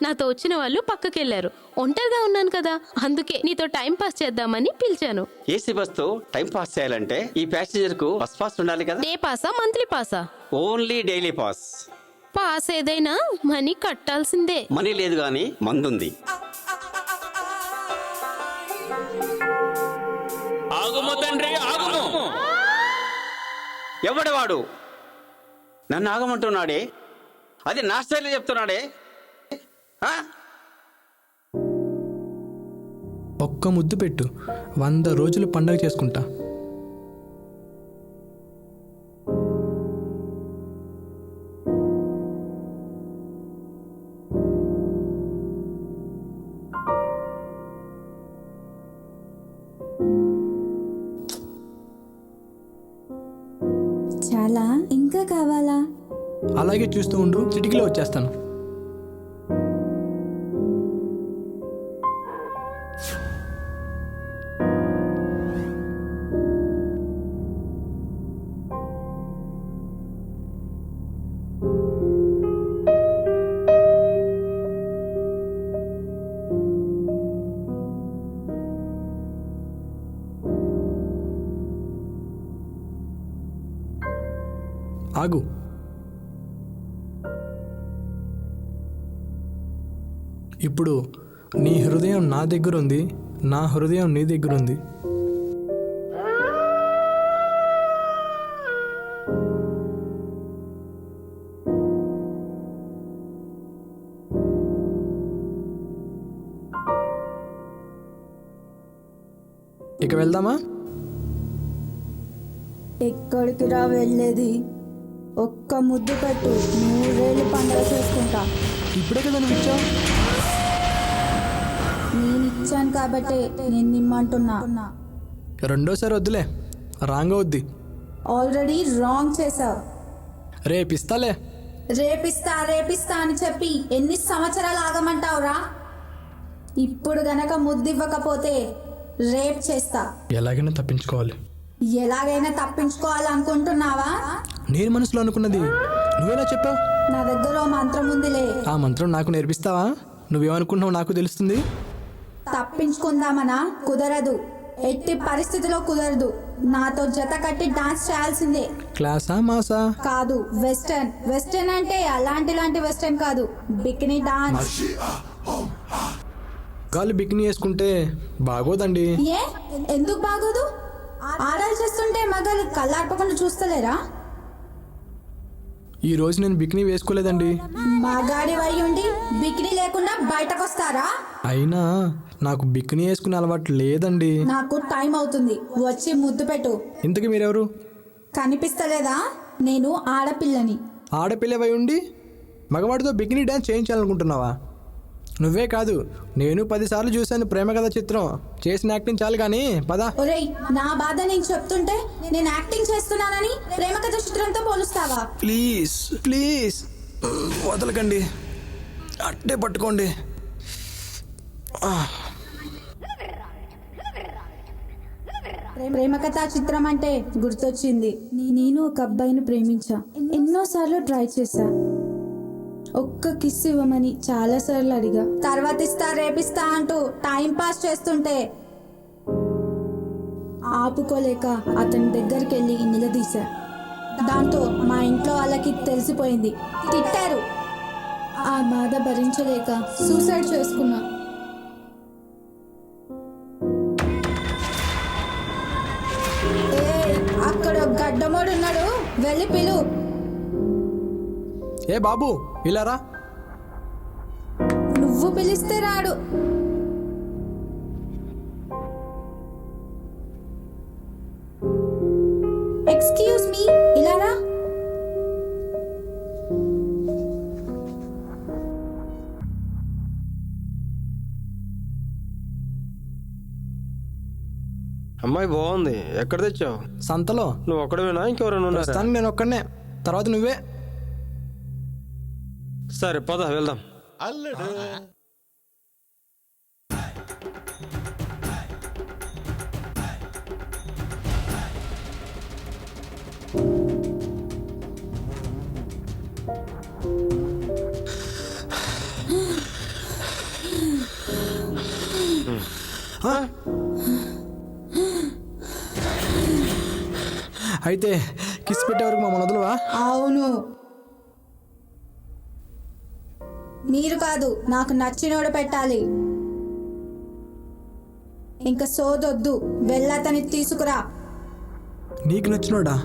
[SPEAKER 15] నాతో వచ్చిన వాళ్ళు పక్కకెళ్లారు. ఒంటరిగా ఉన్నాను కదా, అందుకే నీతో టైం పాస్ చేద్దామని పిలిచాను.
[SPEAKER 17] ఏసీ బస్ తో టైం పాస్ చేయాలంటే ఈ ప్యాసింజర్ కు బస్ పాస్ ఉండాలి కదా.
[SPEAKER 15] డే పాసా, మంత్లీ పాసా?
[SPEAKER 17] Only daily pass.
[SPEAKER 15] పాస్ ఏదైనా మనీ కట్టాల్సిందే.
[SPEAKER 17] మనీ లేదు గాని మందుంది.
[SPEAKER 18] ఆగుము తండ్రి, ఆగుము.
[SPEAKER 17] ఎవడవాడు? నన్ను ఆగమంటున్నాడే? అది నా స్టైల్ చెప్తున్నాడే.
[SPEAKER 4] ఒక్క ముద్దు పెట్టు, 100 రోజులు పండగ చేసుకుంటా.
[SPEAKER 9] చాలా? ఇంకా కావాలా?
[SPEAKER 4] అలాగే చూస్తూ ఉండు, చిటికలో వచ్చేస్తాను. ఆగు. ఇప్పుడు నీ హృదయం నా దగ్గర ఉంది, నా హృదయం నీ దగ్గర ఉంది. ఇక వెళ్దామా?
[SPEAKER 9] ఎక్కడికి రా వెళ్ళేది? ఒక్క ముద్దు పెట్టు, 100 ఏళ్ళు పండగ చేసుకుంటా.
[SPEAKER 4] ఇప్పుడే కదా నువ్వు ఇచ్చావు.
[SPEAKER 9] నేను ఇచ్చాను కాబట్టే నేను నిమ్మంటున్నా.
[SPEAKER 4] రెండోసారి వద్దులే, రాంగ్ అవుద్ది.
[SPEAKER 9] ఆల్రెడీ రాంగ్ చేసావు.
[SPEAKER 4] రేపిస్తాలే.
[SPEAKER 9] రేపిస్తా అని చెప్పి ఎన్ని సంవత్సరాలు ఆగమంటావురా? ఇప్పుడు గనక ముద్దు ఇవ్వకపోతే రేప్ చేస్తా.
[SPEAKER 4] ఎలాగైనా తప్పించుకోవాలి.
[SPEAKER 9] ఎలాగైనా తప్పించుకోవాలనుకుంటున్నావా?
[SPEAKER 4] నేను మనసులో అనుకున్నది నువ్వేలా చెప్పావు?
[SPEAKER 9] నా దగ్గర ఓ మంత్రం ఉందిలే.
[SPEAKER 4] ఆ మంత్రం నాకు నేర్పిస్తావా? నువ్వేమనుకుంటున్నావు నాకు తెలుస్తుంది.
[SPEAKER 9] తప్పించుకుందామనా? కుదరదు, ఎట్టి పరిస్థితిలో కుదరదు. నాతో జత కట్టి డాన్స్ చేయాల్సిందే.
[SPEAKER 4] క్లాసా మాసా?
[SPEAKER 9] కాదు, వెస్టర్న్. వెస్టర్న్ అంటే అలాంటి వెస్టర్న్ కాదు, బికినీ డాన్స్.
[SPEAKER 4] గాలి బికినీ వేసుకుంటే బాగోదండి.
[SPEAKER 9] ఏ, ఎందుకు బాగోదు? ఆడాలు చేస్తుంటే మగాళ్ళు కళ్ళార్పకుండా చూస్తలేరా?
[SPEAKER 4] ఈ రోజు నేను బికినీ వేసుకోలేదండి.
[SPEAKER 9] మగాడి వై ఉండి బికినీ లేకుండా బయటకు వస్తారా?
[SPEAKER 4] అయినా నాకు బికినీ వేసుకునే అలవాటు లేదండి.
[SPEAKER 9] నాకు టైం అవుతుంది, వచ్చి ముద్దు పెట్టు.
[SPEAKER 4] ఇంతకీ మీరెవరు?
[SPEAKER 9] కనిపిస్తలేదా? నేను ఆడపిల్లని.
[SPEAKER 4] ఆడపిల్లవై ఉండి మగవాడితో బికినీ డ్యాన్స్ చేయించాలనుకుంటున్నావా? నువ్వే కాదు, నేను 10 సార్లు చూశాను ప్రేమ కథ చిత్రం. చేసిన యాక్టింగ్ చాలు కానీ పదా.
[SPEAKER 9] ఒరేయ్, నా బాధ నేను చెప్తుంటే నేను యాక్టింగ్ చేస్తున్నానని ప్రేమ కథ చిత్రంతో పోలుస్తావా?
[SPEAKER 4] ప్లీజ్ ప్లీజ్ వదలకండి, అట్టే పట్టుకోండి.
[SPEAKER 9] ప్రేమ కథా చిత్రం అంటే గుర్తొచ్చింది. నేను ఒక అబ్బాయిని ప్రేమించా. ఎన్నోసార్లు ట్రై చేశా. ఒక్క కిస్ ఇవ్వమని చాలాసార్లు అడిగా. తర్వాత ఇస్తా రేపిస్తా అంటూ టైం పాస్ చేస్తుంటే ఆపుకోలేక అతని దగ్గరికి వెళ్ళి నిలదీశా. దాంతో మా ఇంట్లో వాళ్ళకి తెలిసిపోయింది. తిట్టారు. ఆ బాధ భరించలేక సూసైడ్ చేసుకున్నా. అక్కడ గడ్డమోడు ఉన్నాడు, వెళ్ళి పిలు.
[SPEAKER 4] ఏ బాబు ఇలా రా.
[SPEAKER 9] నువ్వు పిలిస్తే రాడు. ఎక్స్క్యూజ్ మీ, ఇలా రా.
[SPEAKER 13] అమ్మాయి బాగుంది. ఎక్కడ తెచ్చావు?
[SPEAKER 4] సంతలో.
[SPEAKER 13] నువ్వు ఒక్కడవేనా, ఇంకెవరైనా ఉన్నారా?
[SPEAKER 4] ప్రస్తుతానికి నేను ఒక్కడనే, తర్వాత నువ్వే.
[SPEAKER 13] సరే పద వెళ్దాం.
[SPEAKER 4] అయితే కిస్ పెట్టే వరకు మమ్మల్ని వదలవా?
[SPEAKER 9] అవును. మీరు కాదు, నాకు నచ్చినోడు పెట్టాలి. ఇంకా సోదొద్దు, వెళ్ళతని తీసుకురా.
[SPEAKER 4] నీకు నచ్చినోడా?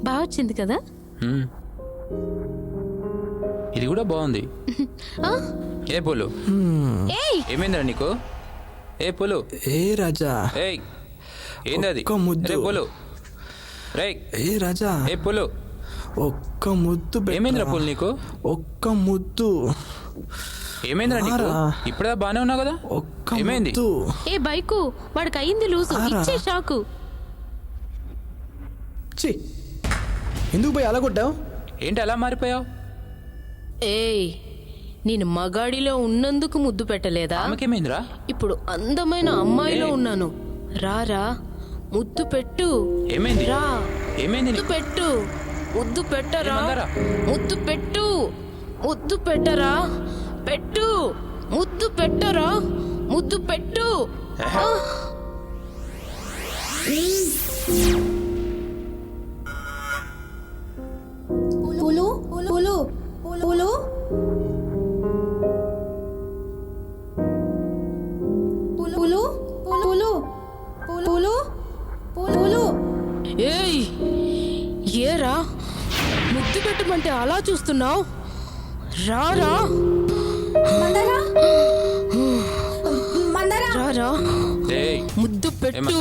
[SPEAKER 14] బాగా వచ్చింది కదా?
[SPEAKER 7] ఇది కూడా బాగుంది. ఏ పోలు, ఏమైందిరా నీకు? ఏ పోలు.
[SPEAKER 4] ఏ రాజా.
[SPEAKER 7] ఏయ్ ఏంది
[SPEAKER 4] ముద్దు.
[SPEAKER 7] పోలు. రేయ్
[SPEAKER 4] ఏ రాజా.
[SPEAKER 7] ఏ పోలు,
[SPEAKER 4] ఒక్క ముద్దు.
[SPEAKER 7] ఏమైందిరా పోలు నీకు?
[SPEAKER 4] ఒక్క ముద్దు.
[SPEAKER 7] ఏమైందిరా నీకు? ఇప్పుడే బానే ఉన్నావు కదా, ఏమైంది?
[SPEAKER 14] ఏ బైకు, వాడికి అయింది లూజు, ఇచ్చే షాకు.
[SPEAKER 4] ఎందుకు పోయి అలా కొట్టావు?
[SPEAKER 7] ఏంటి అలా మారిపోయావు?
[SPEAKER 14] ఏయ్, నేను మగాడిలో ఉన్నందుకు ముద్దు పెట్టలేదా?
[SPEAKER 7] ఆమెకేమైందిరా?
[SPEAKER 14] ఇప్పుడు అందమైన అమ్మాయిలో ఉన్నాను. రారా ముద్దు పెట్టు.
[SPEAKER 7] ఏమైంది?
[SPEAKER 14] రా.
[SPEAKER 7] ఏమైంది?
[SPEAKER 14] ముద్దు పెట్టు. ముద్దు పెట్టరా? ముద్దు పెట్టు. ముద్దు పెట్టరా? పెట్టు. ముద్దు పెట్టరా? ముద్దు పెట్టు.
[SPEAKER 9] పులు పులు పులు పులు పులు పులు పులు.
[SPEAKER 14] ఏయ్, ఏరా ముద్దు పెట్టమంటే అలా చూస్తున్నావు? రారా. రారా ముద్దు పెట్టు.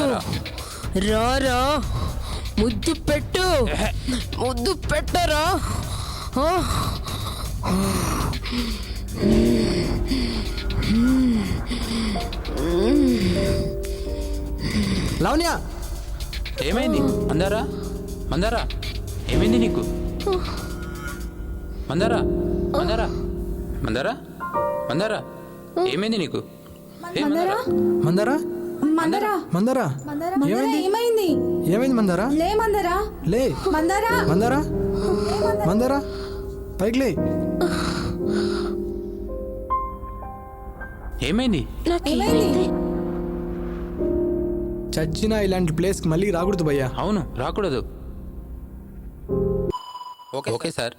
[SPEAKER 14] రారా ముద్దు పెట్టు. ముద్దు పెట్టరా?
[SPEAKER 4] లావణ్య,
[SPEAKER 7] ఏమైంది? మందారా, మందారా, ఏమైంది నీకు? మందారా, మందారా, మందారా, మందారా, ఏమైంది నీకు?
[SPEAKER 9] మందారా
[SPEAKER 4] మందారా
[SPEAKER 9] మందారా
[SPEAKER 4] మందారా
[SPEAKER 9] ఏమైంది?
[SPEAKER 4] ఏమైంది మందారా?
[SPEAKER 9] లే మందారా.
[SPEAKER 4] లే
[SPEAKER 9] మందారా.
[SPEAKER 4] మందారా. మందారా పైకి లే.
[SPEAKER 7] ఏమైంది?
[SPEAKER 4] చచ్చినా ఇలాంటి ప్లేస్కి మళ్ళీ రాకూడదు భయ్యా.
[SPEAKER 7] అవును, రాకూడదు. Okay sir.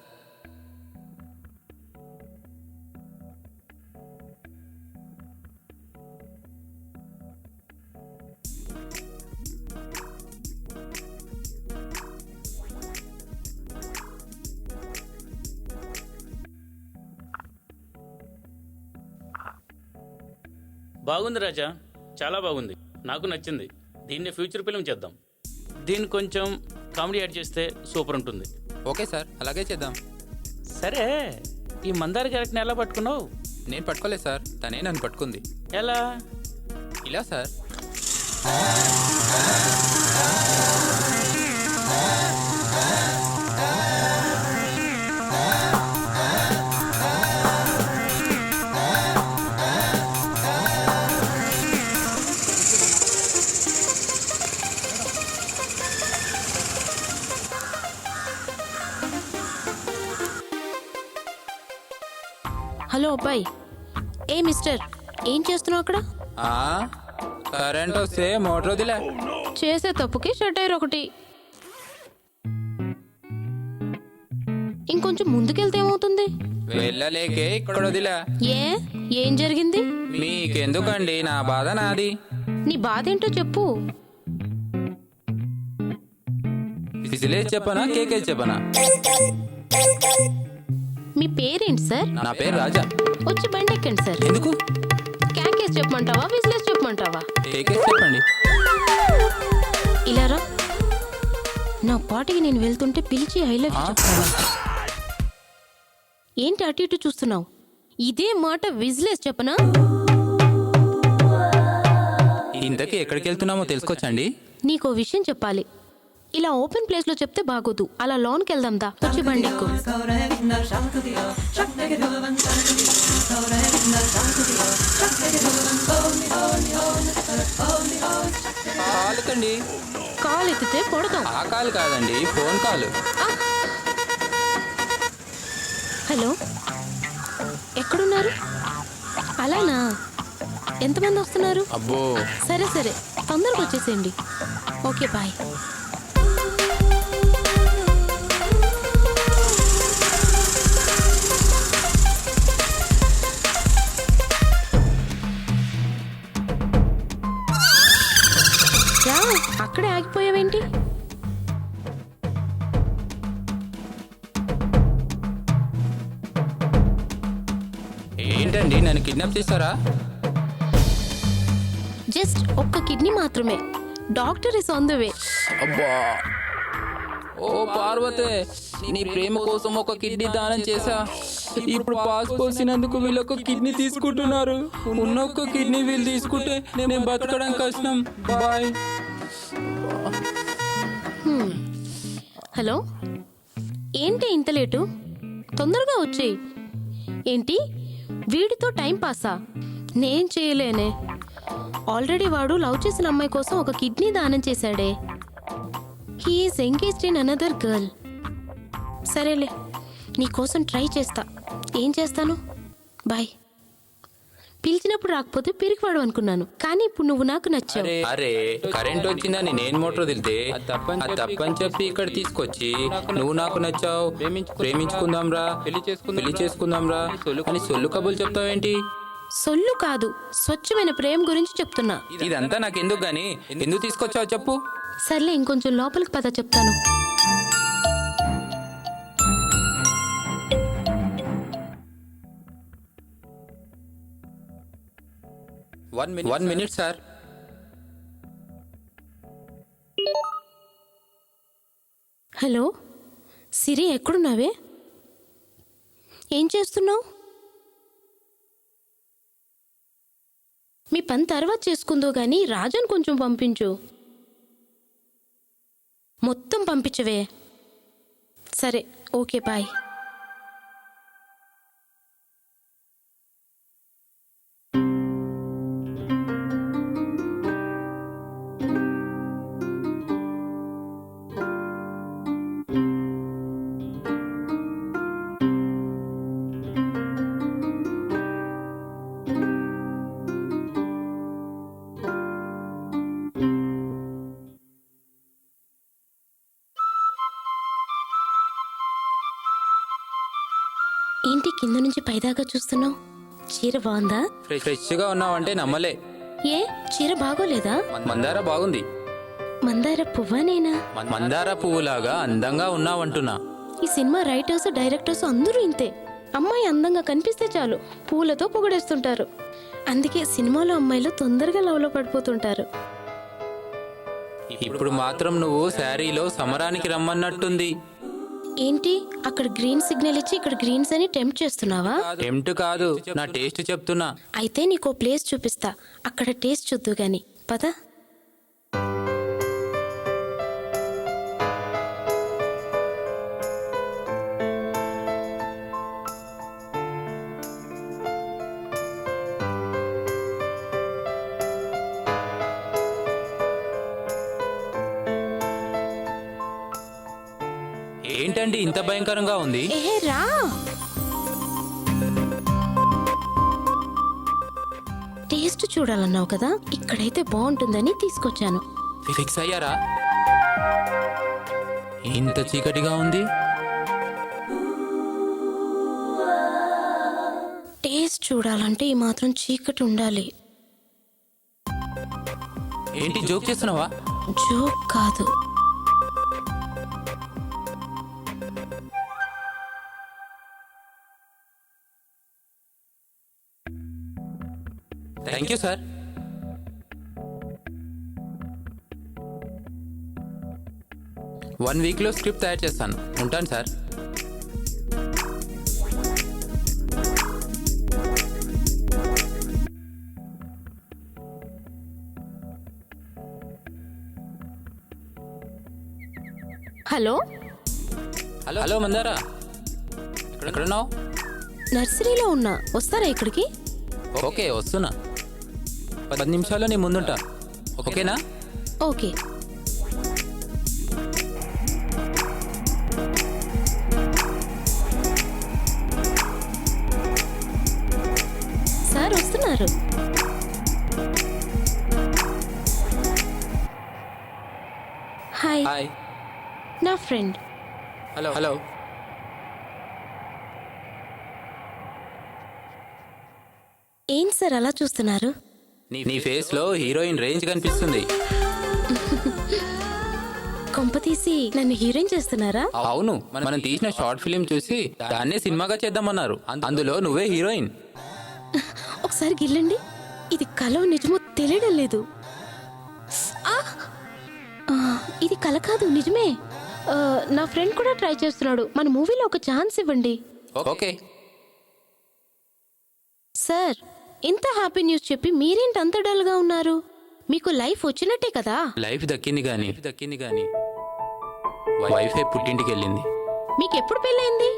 [SPEAKER 18] బాగుంది రాజా, చాలా బాగుంది, నాకు నచ్చింది. దీన్ని ఫ్యూచర్ ఫిల్మ్ చేద్దాం. దీన్ని కొంచెం కామెడీ యాడ్ చేస్తే సూపర్ ఉంటుంది.
[SPEAKER 7] ఓకే సార్, అలాగే చేద్దాం.
[SPEAKER 18] సరే, ఈ మందార క్యారెక్టర్ని ఎలా పట్టుకున్నావు?
[SPEAKER 7] నేను పట్టుకోలేదు సార్, తనే నన్ను పట్టుకుంది.
[SPEAKER 18] ఎలా?
[SPEAKER 7] ఇలా సార్.
[SPEAKER 14] హలో అబ్బాయి. ఏ మిస్టర్, ఏం చేస్తున్నావు అక్కడ?
[SPEAKER 7] కరెంట్ వస్తే మోటార్ వదిలే.
[SPEAKER 14] చేసే తప్పుకి షట్టైర్ ఒకటి. ఇంకొంచెం ముందుకెళ్తే ఏమవుతుంది?
[SPEAKER 7] వెళ్ళలేకే ఇక్కడ వదిలే.
[SPEAKER 14] ఏం జరిగింది?
[SPEAKER 7] మీకెందుకండి, నా బాధ నాది.
[SPEAKER 14] నీ బాధ ఏంటో చెప్పు.
[SPEAKER 7] విజిలేసి చెప్పనా, కేకేసి చెప్పనా?
[SPEAKER 14] మీ పేరేంటి సార్?
[SPEAKER 7] నా పేరు రాజా.
[SPEAKER 14] వచ్చి బండి ఎక్కండి సార్.
[SPEAKER 7] ఎందుకు?
[SPEAKER 14] క్యాకేసి చెప్పమంటావా, విజిలేసి చెప్పమంటావా?
[SPEAKER 7] కేకేసి చెప్పండి.
[SPEAKER 14] ఇలా రా. నా పాటికి నేను వెళ్తుంటే పిలిచి ఐ లవ్ యూ చెప్తావా? ఏంటి అటు ఇటు చూస్తున్నావు? ఇదే మాట విజిలేసి చెప్పనా?
[SPEAKER 7] ఇంతకీ ఎక్కడికి వెళ్తున్నామో తెలుసుకోవచ్చండి?
[SPEAKER 14] నీకో విషయం చెప్పాలి. ఇలా ఓపెన్ ప్లేస్ లో చెప్తే బాగోదు. అలా లోన్కి వెళ్దాం దా. వచ్చి బండి ఎక్కు.
[SPEAKER 7] కాలుకండి.
[SPEAKER 14] కాలు ఎత్తితే కొడదాం.
[SPEAKER 7] ఆ కాలు కాదండి, ఫోన్ కాలు.
[SPEAKER 14] హలో, ఎక్కడున్నారు? అలానా? ఎంతమంది వస్తున్నారు?
[SPEAKER 7] అబ్బో,
[SPEAKER 14] సరే సరే, తొందరగా వచ్చేసేయండి. Okay, bye. రా, అక్కడే ఆగిపోయావేంటి?
[SPEAKER 7] ఏంటండి, నన్ను కిడ్నాప్ చేస్తారా?
[SPEAKER 14] జస్ట్ ఒక్క కిడ్నీ మాత్రమే. Doctor is on the way.
[SPEAKER 7] అబ్బా, ఓ పార్వతే, నీ ప్రేమ కోసం ఒక కిడ్నీ దానం చేశా. ఇప్పుడు పాస్ పోసినందుకు వీళ్ళొక కిడ్నీ తీసుకుంటున్నారు. ఉన్న ఒక్క కిడ్నీ వీళ్ళు తీసుకుంటే నేను బతకడం కష్టం. బాయ్.
[SPEAKER 14] హలో, ఏంటి ఇంత లేటు? తొందరగా వచ్చేయి. ఏంటి, వీడితో టైం పాసా? నేను చేయలేనే. ఆల్రెడీ వాడు లవ్ చేసిన అమ్మాయి కోసం ఒక కిడ్నీ దానం చేశాడే. He is engaged in another girl. సరేలే, నీకోసం ట్రై చేస్తా. ఏం చేస్తాను? బాయ్. పిలిచినప్పుడు రాకపోతే పిరికివాడు అనుకున్నాను, కానీ ఇప్పుడు నువ్వు నాకు నచ్చావు.
[SPEAKER 7] అరే, కరెంట్ వచ్చిందని నేను మోటార్ వదిలితే అది తప్పని చెప్పి ఇక్కడ తీసుకొచ్చి నువ్వు నాకు నచ్చావు, ప్రేమించుకుందాం రా, పెళ్లి చేసుకుందాం రా అని సొల్లు కబుర్లు చెప్తావేంటి?
[SPEAKER 14] సొల్లు కాదు, స్వచ్ఛమైన ప్రేమ గురించి చెప్తున్నా.
[SPEAKER 7] ఇదంతా నాకు ఎందుకు గానీ, ఎందుకు తీసుకొచ్చావు చెప్పు.
[SPEAKER 14] సర్లే, ఇంకొంచెం లోపలికి పద, చెప్తాను.
[SPEAKER 7] One minute sir.
[SPEAKER 14] హలో సిరి, ఎక్కడున్నావే? ఏం చేస్తున్నావు? మీ పని తర్వాత చేసుకుందో గానీ రాజాను కొంచెం పంపించు. మొత్తం పంపించవే. సరే, ఓకే, బాయ్. ఏంటి కింద నుంచి పైదాకా చూస్తున్నావు? చీర బాగుందా?
[SPEAKER 7] ఫ్రెష్ గా ఉన్నావంటే నమ్మలే.
[SPEAKER 14] ఏ, చీర బాగోలేదా?
[SPEAKER 7] మందార బాగుంది.
[SPEAKER 14] మందార పువ్వానేనా?
[SPEAKER 7] మందార పువ్వులాగా అందంగా ఉన్నావంటున్నా.
[SPEAKER 14] ఈ సినిమా రైటర్స్, డైరెక్టర్స్ అందరూ ఇంతే. అమ్మాయి అందంగా కనిపిస్తే చాలు పూలతో పొగడేస్తుంటారు. అందుకే సినిమాలో అమ్మాయిలు తొందరగా లవ్లో పడిపోతుంటారు.
[SPEAKER 7] ఇప్పుడు మాత్రం నువ్వు శారీలో సమరానికి రమ్మన్నట్టుంది.
[SPEAKER 14] ఏంటి అక్కడ గ్రీన్ సిగ్నల్ ఇచ్చి ఇక్కడ గ్రీన్స్ అని టెంప్ట్ చేస్తున్నావా?
[SPEAKER 7] టెంప్ట్ కాదు, నా టేస్ట్ చెప్తున్నా.
[SPEAKER 14] అయితే నీకు ప్లేస్ చూపిస్తా, అక్కడ టేస్ట్ చూద్దు గాని పద.
[SPEAKER 7] ఏంటండి ఇంత భయంకరంగా ఉంది?
[SPEAKER 14] ఏ రా, టేస్ట్ చూడాలన్నావు కదా, ఇక్కడైతే బాగుంటుందని తీసుకొచ్చాను.
[SPEAKER 7] ఫిక్స్ అయ్యారా? ఇంత చీకటిగా ఉంది.
[SPEAKER 14] టేస్ట్ చూడాలంటే ఈ మాత్రం చీకటి ఉండాలి.
[SPEAKER 7] ఏంటి జోక్ చేస్తున్నావా?
[SPEAKER 14] జోక్ కాదు.
[SPEAKER 7] Thank you sir. వన్ వీక్లో స్క్రిప్ట్ తయారు చేస్తాను. ఉంటాను సార్.
[SPEAKER 14] హలో
[SPEAKER 7] హలో మందారా, ఎక్కడున్నావు?
[SPEAKER 14] నర్సరీలో ఉన్నా, వస్తారా ఇక్కడికి?
[SPEAKER 7] ఓకే వస్తున్నా. 10 నిమిషాల్లో నీ ముందుంటా. ఓకేనా?
[SPEAKER 14] ఓకే. సార్ వస్తున్నారు. హాయ్.
[SPEAKER 7] హాయ్.
[SPEAKER 14] నా ఫ్రెండ్.
[SPEAKER 7] Hello hello.
[SPEAKER 14] ఏం సార్ అలా చూస్తున్నారు?
[SPEAKER 7] నీ ఫేస్ లో హీరోయిన్ రేంజ్ కనిపిస్తుంది.
[SPEAKER 14] కొంప తీసి నన్ను హీరోయిన్ చేస్తున్నారా?
[SPEAKER 7] అవును, మనం తీసిన షార్ట్ ఫిలిం చూసి దాన్నే సినిమాగా చేద్దామన్నారు. అందులో నువ్వే హీరోయిన్.
[SPEAKER 14] ఒకసారి గిల్లండి. ఇది కలో నిజమో తెలియడం లేదు. ఇది కల కాదు, నిజమే. నా ఫ్రెండ్ కూడా ట్రై చేస్తున్నాడు. మన మూవీలో ఒక ఛాన్స్ ఇవ్వండి.
[SPEAKER 7] ఓకే
[SPEAKER 14] సార్, ఇంత హ్యాపీ న్యూస్ చెప్పి మీరేంటి అంత డల్గా ఉన్నారు? మీకు లైఫ్ వచ్చినట్టే కదా.
[SPEAKER 7] లైఫ్ దక్కింది గాని వైఫే పుట్టింటికి వెళ్ళింది.
[SPEAKER 14] మీకు ఎప్పుడు పెళ్ళైంది?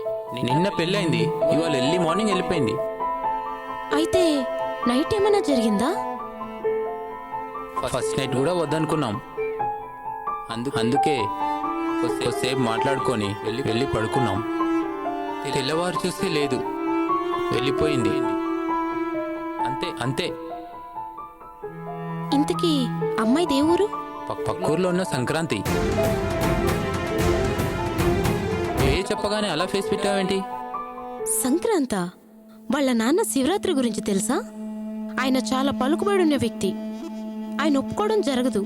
[SPEAKER 7] నిన్న పెళ్ళైంది, ఇవాళ ఎర్లీ మార్నింగ్ వెళ్ళిపోయింది.
[SPEAKER 14] అయితే నైట్ ఏమైనా జరిగిందా?
[SPEAKER 7] ఫస్ట్ నైట్ కూడా వద్దనుకున్నాం. అందుకే కొద్దిసేపు మాట్లాడుకొని వెళ్ళి పడుకున్నాం. తెల్లవారు చూస్తే లేదు, వెళ్ళిపోయింది. అంతే.
[SPEAKER 14] ఇంతకీ అమ్మాయి దేవురు?
[SPEAKER 7] పక్కూర్లో ఉన్న సంక్రాంతి. చెప్పగానే అలా ఫేస్ పెట్టావేంటి?
[SPEAKER 14] సంక్రాంత వాళ్ళ నాన్న శివరాత్రి గురించి తెలుసా? ఆయన చాలా పలుకుబడున్న వ్యక్తి. ఆయన ఒప్పుకోవడం జరగదు.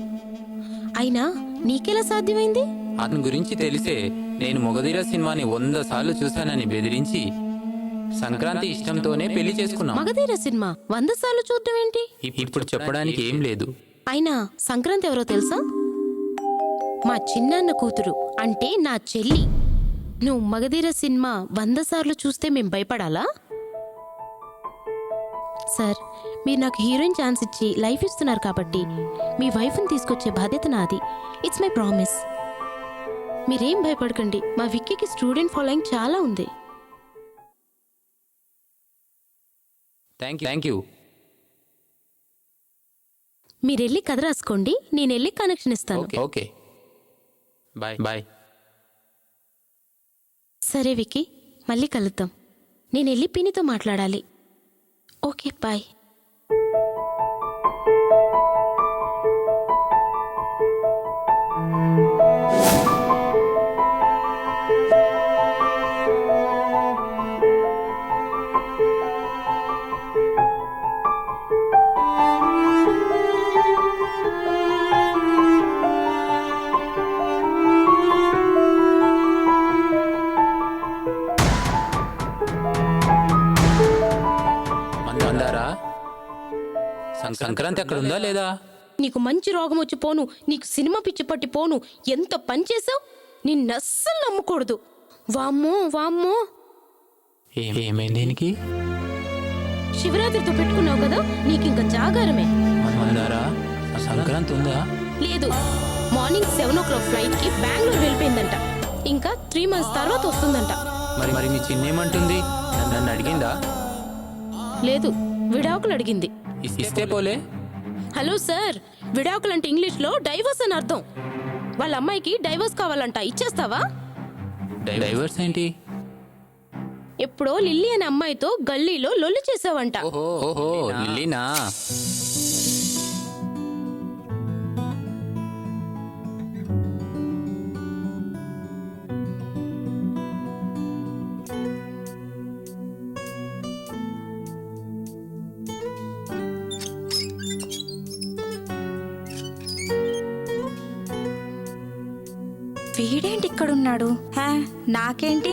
[SPEAKER 14] అయినా నీకెలా సాధ్యమైంది?
[SPEAKER 7] అతని గురించి తెలిసే నేను మొగధీర సినిమాని 100 సార్లు చూశానని బెదిరించి సంక్రాంతి ఇష్టంతోనే పెళ్లి చేసుకున్నాం.
[SPEAKER 14] మగధీర సినిమా 100 సార్లు చూడటం ఏంటి?
[SPEAKER 7] ఇప్పుడు చెప్పడానికి ఏం లేదు.
[SPEAKER 14] అయినా సంక్రాంతి ఎవరో తెలుసా? మా చిన్నాన్న కూతురు, అంటే నా చెల్లి. నువ్వు మగధీర సినిమా 100 సార్లు చూస్తే మేం భయపడాలా? సార్, మీరు నాకు హీరోయిన్ ఛాన్స్ ఇచ్చి లైఫ్ ఇస్తున్నారు కాబట్టి మీ వైఫ్ని తీసుకొచ్చే బాధ్యత నాది. It's my promise. మీరేం భయపడకండి. మా విక్కీకి స్టూడెంట్ ఫాలోయింగ్ చాలా ఉంది.
[SPEAKER 7] Thank you.
[SPEAKER 14] మీరెళ్ళి కథ రాసుకోండి, నేనెళ్ళి కనెక్షన్ ఇస్తాను.
[SPEAKER 7] Okay bye.
[SPEAKER 14] సరే విక్కీ, మళ్ళీ కలుద్దాం. నేనెళ్ళి పినితో మాట్లాడాలి. Okay bye.
[SPEAKER 7] సంక్రాంతి అక్కడ ఉందా లేదా?
[SPEAKER 14] నీకు మంచి రోగం వచ్చి పోను, నీకు సినిమా పిచ్చి పట్టి పోను. ఎంత పని చేసావు, నిన్నస్సలు నమ్మకూడదు. వామ్మో వామ్మో,
[SPEAKER 7] ఏమైంది దీనికి?
[SPEAKER 14] శివరాత్రితో పెట్టుకున్నావు కదా, నీకింక జాగారమే.
[SPEAKER 7] మందారా సంక్రాంతి ఉందా?
[SPEAKER 14] లేదు, మార్నింగ్ 7 o'clock ఫ్లైట్కి బెంగళూరు వెళ్ళిపోయిందంట. ఇంకా 3 months తర్వాత వస్తుందంట.
[SPEAKER 7] మరి మీ చిన్నేమంటుంది? నన్ను అడిగిందా?
[SPEAKER 14] లేదు, విడాకులు అడిగింది.
[SPEAKER 7] ఇస్తే పోలే.
[SPEAKER 14] హలో సార్, విడాకులు అంటే ఇంగ్లీష్లో డైవర్స్ అని అర్థం. వాళ్ళ అమ్మాయికి డైవర్స్ కావాలంట, ఇచ్చేస్తావా?
[SPEAKER 7] డైవర్స్ ఏంటి?
[SPEAKER 14] ఎప్పుడో లిల్లీ అనే అమ్మాయితో గల్లీలో లొల్లి చేసావంట.
[SPEAKER 7] ఓహో లిల్లీనా?
[SPEAKER 15] వీడేంటి ఇక్కడున్నాడు? నాకేంటి?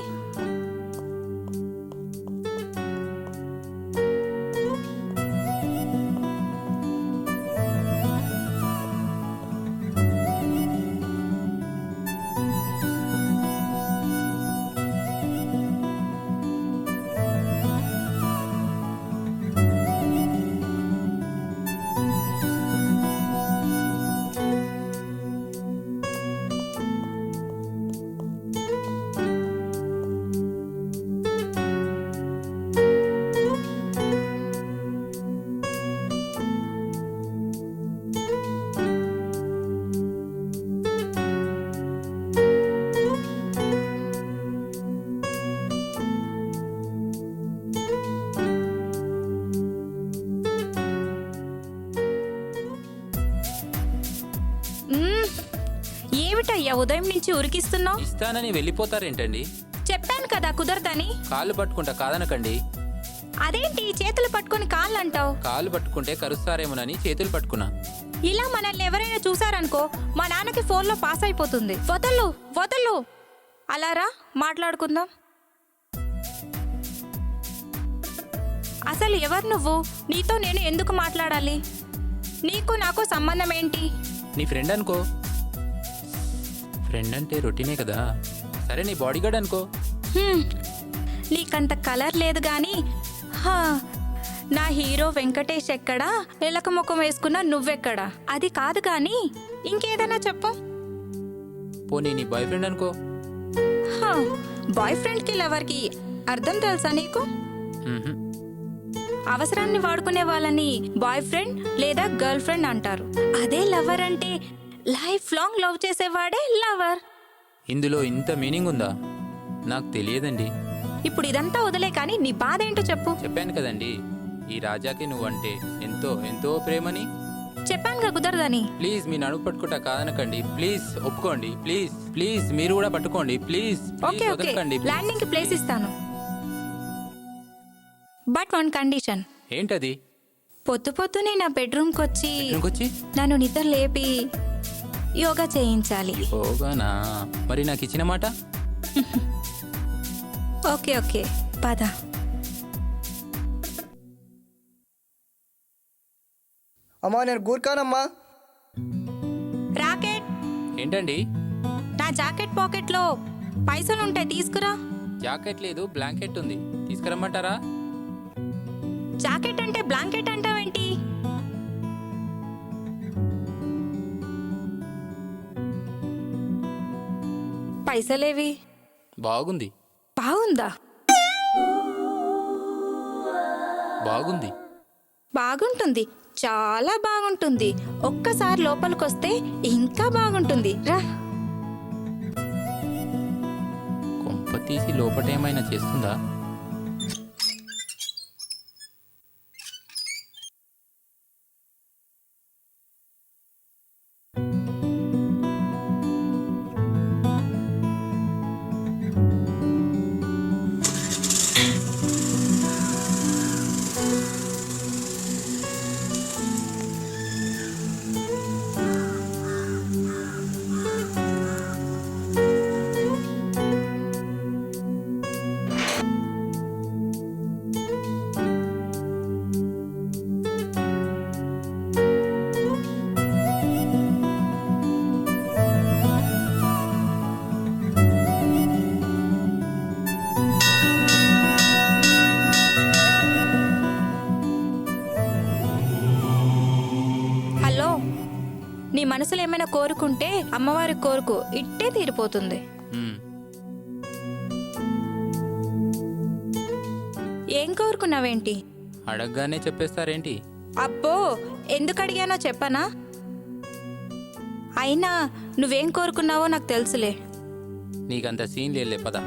[SPEAKER 15] ఏమిటయ్యా ఉదయం నుంచి ఉరికిస్తున్నావు?
[SPEAKER 7] ఇస్తానని వెళ్ళిపోతారేంటండి?
[SPEAKER 15] చెప్పాను కదా కుదరదని.
[SPEAKER 7] కాళ్ళు పట్టుకుంటా, కాదనకండి.
[SPEAKER 15] అదేంటి చేతులు పట్టుకొని కాళ్ళు అంటావు?
[SPEAKER 7] కాళ్ళు పట్టుకుంటే కరుస్తారేమోనని చేతులు పట్టుకున్నా.
[SPEAKER 15] ఇలా మనల్ని ఎవరైనా చూసారనుకో, మా నాన్నకి ఫోన్లో పాస్ అయిపోతుంది. వదలు వదలు. అలా రా, మాట్లాడుకుందాం. అసలు ఎవరు నువ్వు? నీతో నేను ఎందుకు మాట్లాడాలి? నీకు నాకు సంబంధం ఏంటి?
[SPEAKER 7] నీ ఫ్రెండ్ అనుకో. ఫ్రెండ్ అంటే రొటీనే కదా. సరే, నీ బాడీగార్డ్ అనుకో.
[SPEAKER 15] నీకంత కలర్ లేదు గాని నా హీరో వెంకటేష్ ఎక్కడా, ఎలక ముఖం వేసుకున్నా నువ్వెక్కడా? అది కాదు గాని ఇంకేదైనా చెప్పు.
[SPEAKER 7] పోనీ నీ బాయ్ ఫ్రెండ్ అనుకో.
[SPEAKER 15] బాయ్ ఫ్రెండ్కి లవర్కి అర్థం తెలుసా నీకు? అవసరాన్ని వాడుకునే వాళ్ళని బాయ్ ఫ్రెండ్ లేదా గర్ల్ ఫ్రెండ్ అంటారు. అదే లవర్ అంటే లైఫ్ లాంగ్ లవ్ చేసేవాడే లవర్.
[SPEAKER 7] ఇందులో ఇంత మీనింగ్ ఉందా? నాకు తెలియదండి.
[SPEAKER 15] ఇప్పుడు ఇదంతా వదిలే కానీ నీ బాధ ఏంటో చెప్పు.
[SPEAKER 7] చెప్పాను కదండి, ఈ రాజాకి నువ్వంటే ఎంతో ఎంతో ప్రేమని.
[SPEAKER 15] చెప్పానుగా కుదరదని.
[SPEAKER 7] ప్లీజ్ మీ నడుపు పట్టుకుంటా, కాదనకండి. ప్లీజ్ ఒప్పుకోండి. ప్లీజ్ ప్లీజ్ మీరు కూడా పట్టుకోండి. ప్లీజ్
[SPEAKER 15] ఓకే ఓకే, ల్యాండింగ్ కి ప్లేస్ ఇస్తాను. But one condition.
[SPEAKER 7] ఏంటది?
[SPEAKER 15] పొద్దు పొద్దునే నా బెడ్రూమ్కి వచ్చి నన్ను నిద్ర లేపి యోగా చేయించాలి.
[SPEAKER 7] యోగానా? మరి నాకు ఇచ్చిన మాట.
[SPEAKER 15] ఓకే ఓకే, పద.
[SPEAKER 20] అమ్మా నేను గూర్ఖానమ్మా.
[SPEAKER 15] రాకెట్.
[SPEAKER 7] ఏంటండి?
[SPEAKER 15] నా జాకెట్ పాకెట్లో పైసలు ఉంటాయి, తీసుకురా.
[SPEAKER 7] జాకెట్ లేదు, బ్లాంకెట్ ఉంది, తీసుకురమ్మంటారా?
[SPEAKER 15] జాకెట్ అంటే బ్లాంకెట్ అంటావేంటి? పైసలేవి?
[SPEAKER 7] బాగుంది.
[SPEAKER 15] బాగుందా?
[SPEAKER 7] బాగుంది.
[SPEAKER 15] బాగుంటుంది, చాలా బాగుంటుంది. ఒక్కసారి లోపలికొస్తే ఇంకా బాగుంటుంది, రా.
[SPEAKER 7] కొంప తీసి లోపటేమైనా చేస్తుందా?
[SPEAKER 15] నీ మనసులో ఏమైనా కోరుకుంటే అమ్మవారికి కోరుకు, ఇట్టే తీరిపోతుంది. ఏం కోరుకున్నావేంటి?
[SPEAKER 7] అడగగానే చెప్పేస్తారేంటి?
[SPEAKER 15] అబ్బో, ఎందుకు అడిగానో చెప్పనా? అయినా నువ్వేం కోరుకున్నావో నాకు తెలుసులే.
[SPEAKER 7] నీకంత సీన్ లేలే, పద.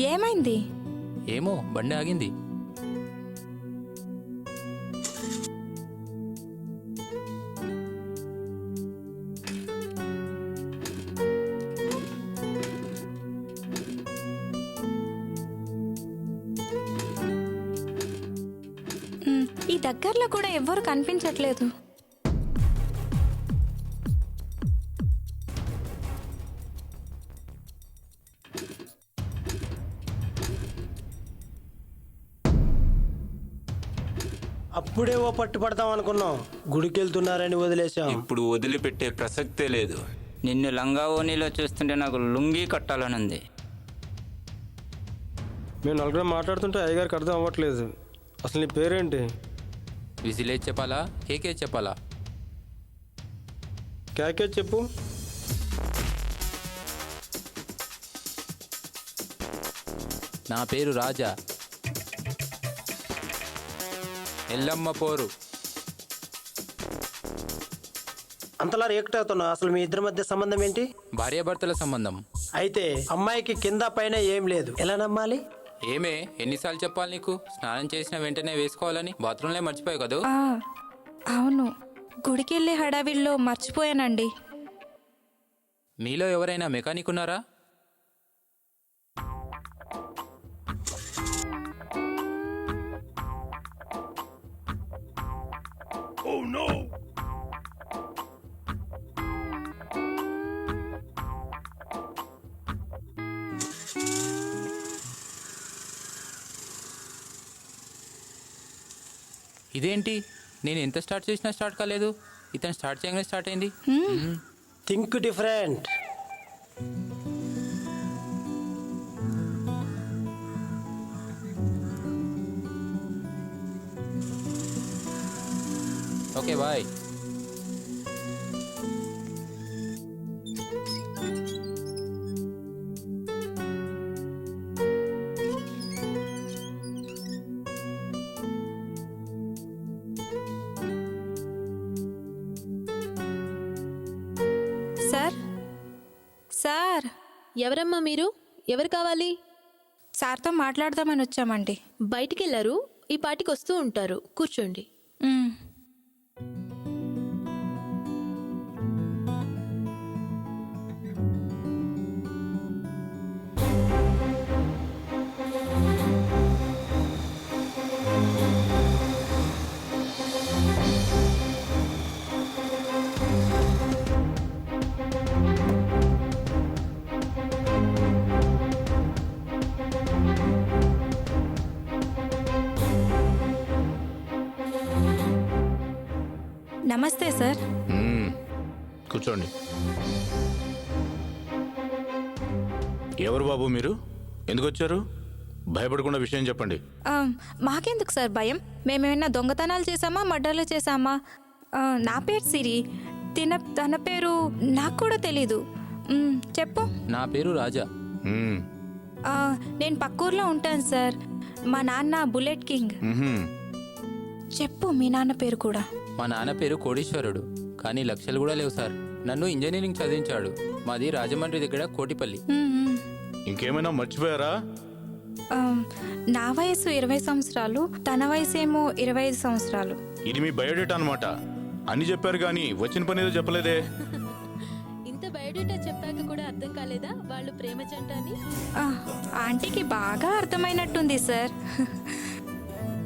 [SPEAKER 15] ఏమైంది?
[SPEAKER 7] ఏమో, బండి ఆగింది.
[SPEAKER 15] ఈ దగ్గరలో కూడా ఎవ్వరు కనిపించట్లేదు.
[SPEAKER 12] అప్పుడే ఓ పట్టు పడతాం అనుకున్నాం, గుడికి వెళ్తున్నారని వదిలేసాం.
[SPEAKER 5] ఇప్పుడు వదిలిపెట్టే ప్రసక్తే లేదు. నిన్ను లంగా ఓనీలో చూస్తుంటే నాకు లుంగీ కట్టాలనుంది.
[SPEAKER 13] మేము నలుగురం మాట్లాడుతుంటే అయ్యగారికి అర్థం అవ్వట్లేదు. అసలు నీ పేరేంటి?
[SPEAKER 7] విజిలేజ్ చెప్పాలా, కేకే చెప్పాలా?
[SPEAKER 13] క్యాకే చెప్పు.
[SPEAKER 7] నా పేరు రాజా. ఎల్లమ్మ పోరు.
[SPEAKER 12] అంతలా రియాక్ట్ అవుతున్నావు. అసలు మీ ఇద్దరి మధ్య సంబంధం ఏంటి?
[SPEAKER 7] భార్యాభర్తల సంబంధం.
[SPEAKER 12] అయితే అమ్మాయికి కింద పైన ఏం లేదు, ఎలా నమ్మాలి?
[SPEAKER 7] ఏమే, ఎన్నిసార్లు చెప్పాలి నీకు? స్నానం చేసిన వెంటనే వేసుకోవాలని. బాత్రూంలో మర్చిపోయావు కదా?
[SPEAKER 15] అవును, గుడికెళ్ళే హడావిల్లో మర్చిపోయానండి.
[SPEAKER 7] మీలో ఎవరైనా మెకానిక్ ఉన్నారా?
[SPEAKER 19] Oh no!
[SPEAKER 7] ఇదేంటి, నేను ఎంత స్టార్ట్ చేసినా స్టార్ట్ కాలేదు. ఇతను స్టార్ట్ చేయగానే స్టార్ట్ అయింది.
[SPEAKER 12] Think different.
[SPEAKER 7] Okay, bye.
[SPEAKER 15] Sir, sir.
[SPEAKER 14] ఎవరమ్మా మీరు? ఎవరు కావాలి?
[SPEAKER 15] సార్తో మాట్లాడదామని వచ్చామండి.
[SPEAKER 14] బయటికి వెళ్ళారు, ఈ పాటికి వస్తూ ఉంటారు. కూర్చోండి.
[SPEAKER 15] నమస్తే సార్.
[SPEAKER 8] కూర్చోండి. ఎవరు బాబు మీరు? ఎందుకు వచ్చారు? భయపడకుండా విషయం చెప్పండి.
[SPEAKER 15] మాకెందుకు సార్ భయం? మేమేమైనా దొంగతనాలు చేసామా, మర్డర్లు చేసామా? నా పేరు సిరి. తన పేరు నాకు కూడా తెలీదు. చెప్పు.
[SPEAKER 7] నా పేరు రాజా.
[SPEAKER 15] నేను పక్కూర్లో ఉంటాను సార్. మా నాన్న బుల్లెట్ కింగ్. చెప్పు మీ నాన్న పేరు కూడా.
[SPEAKER 7] మా నాన్న పేరు కోడీశ్వరుడు, కానీ లక్షలు కూడా లేవు సార్. నన్ను ఇంజనీరింగ్ చదివించాడు. మాది రాజమండ్రి దగ్గర కోటిపల్లి.
[SPEAKER 8] ఇంకేమైనా మర్చిపోయారా?
[SPEAKER 15] నా వయసు 20 సంవత్సరాలు, తన వయసేమో 25 సంవత్సరాలు.
[SPEAKER 8] ఇది మీ బయోడేటా అనమాట. అన్ని చెప్పారు కానీ వచ్చిన పని ఏదో చెప్పలేదే.
[SPEAKER 14] ఇంత బయోడేటా చెప్పాక కూడా అర్థం కాలేదా వాళ్ళు ప్రేమ జంట అని?
[SPEAKER 15] ఆంటీకి బాగా అర్థమైనట్టుంది సార్.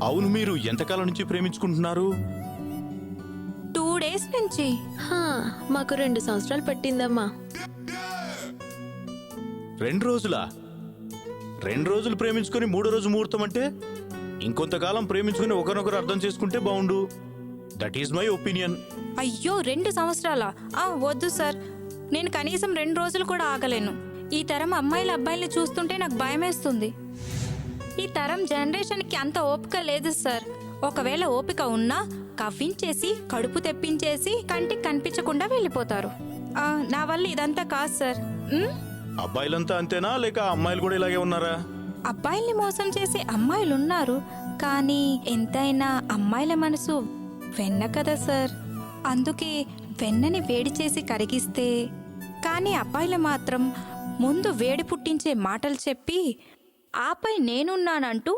[SPEAKER 8] అవును, మీరు ఎంతకాలం నుంచి ప్రేమించుకుంటున్నారు?
[SPEAKER 15] డేస్ నుంచి.
[SPEAKER 14] మాకు 2 సంవత్సరాలు పట్టిందమ్మా.
[SPEAKER 8] 2 రోజులా? 2 రోజులు ప్రేమించుకొని 3వ రోజు ముహూర్తం అంటే ఇంకొంతకాలం ప్రేమించుకుని ఒకరినొకరు అర్థం చేసుకుంటే బాగుండు. That is my opinion.
[SPEAKER 15] అయ్యో 2 సంవత్సరాలా? వద్దు సార్, నేను కనీసం 2 రోజులు కూడా ఆగలేను. ఈ తరం అమ్మాయిల అబ్బాయిల్ని చూస్తుంటే నాకు భయమేస్తుంది. ఈ తరం జనరేషన్కి అంత ఓపిక లేదు సార్. ఒకవేళ ఓపిక ఉన్నా కవ్వించేసి కడుపు తెప్పించేసి కంటికి కనిపించకుండా వెళ్ళిపోతారు. నా వల్ల ఇదంతా కాదు సార్.
[SPEAKER 8] అబ్బాయిలంతా అంతేనా లేక అమ్మాయిలు కూడా ఇలాగే ఉన్నారా?
[SPEAKER 15] అబ్బాయిల్ని మోసం చేసే అమ్మాయిలు ఉన్నారు, కానీ ఎంతైనా అమ్మాయిల మనసు వెన్న కదా సార్. అందుకే వెన్నని వేడి చేసి కరిగిస్తే, కానీ అబ్బాయిలు మాత్రం ముందు వేడి పుట్టించే మాటలు చెప్పి ఆపై నేనున్నానంటూ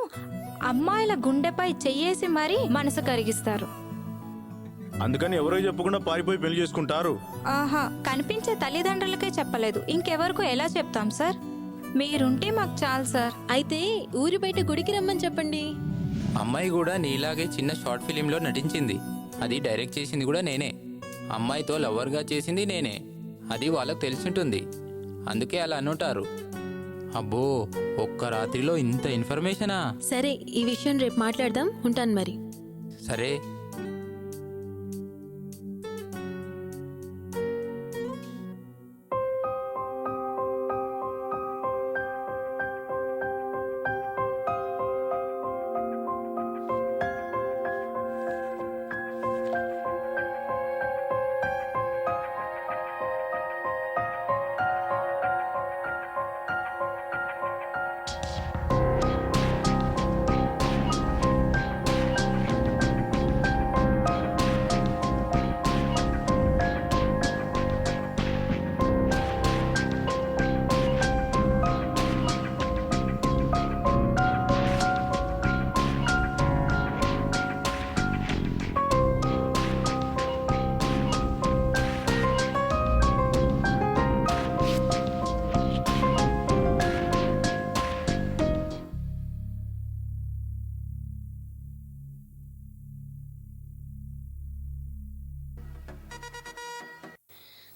[SPEAKER 15] అమ్మాయిల గుండెపై చెయ్యేసి మరీ మనసు కరిగిస్తారు.
[SPEAKER 8] అందుకని ఎవరో చెప్పకుండా పారిపోయి పెళ్లి చేసుకుంటారు.
[SPEAKER 15] కనిపించే తల్లిదండ్రులకే చెప్పలేదు, ఇంకెవరికో ఎలా చెప్తాం సార్? మీరుంటే మాకు చాలు సార్.
[SPEAKER 14] అయితే ఊరి బయట గుడికి రమ్మని చెప్పండి.
[SPEAKER 7] అమ్మాయి కూడా నీలాగే చిన్న షార్ట్ ఫిలింలో నటించింది. అది డైరెక్ట్ చేసింది కూడా నేనే. అమ్మాయితో లవర్గా చేసింది నేనే. అది వాళ్ళకు తెలిసింటుంది, అందుకే అలా అనుంటారు. అబ్బో, ఒక్క రాత్రిలో ఇంత ఇన్ఫర్మేషనా?
[SPEAKER 14] సరే, ఈ విషయం రేపు మాట్లాడదాం. ఉంటాను మరి.
[SPEAKER 7] సరే.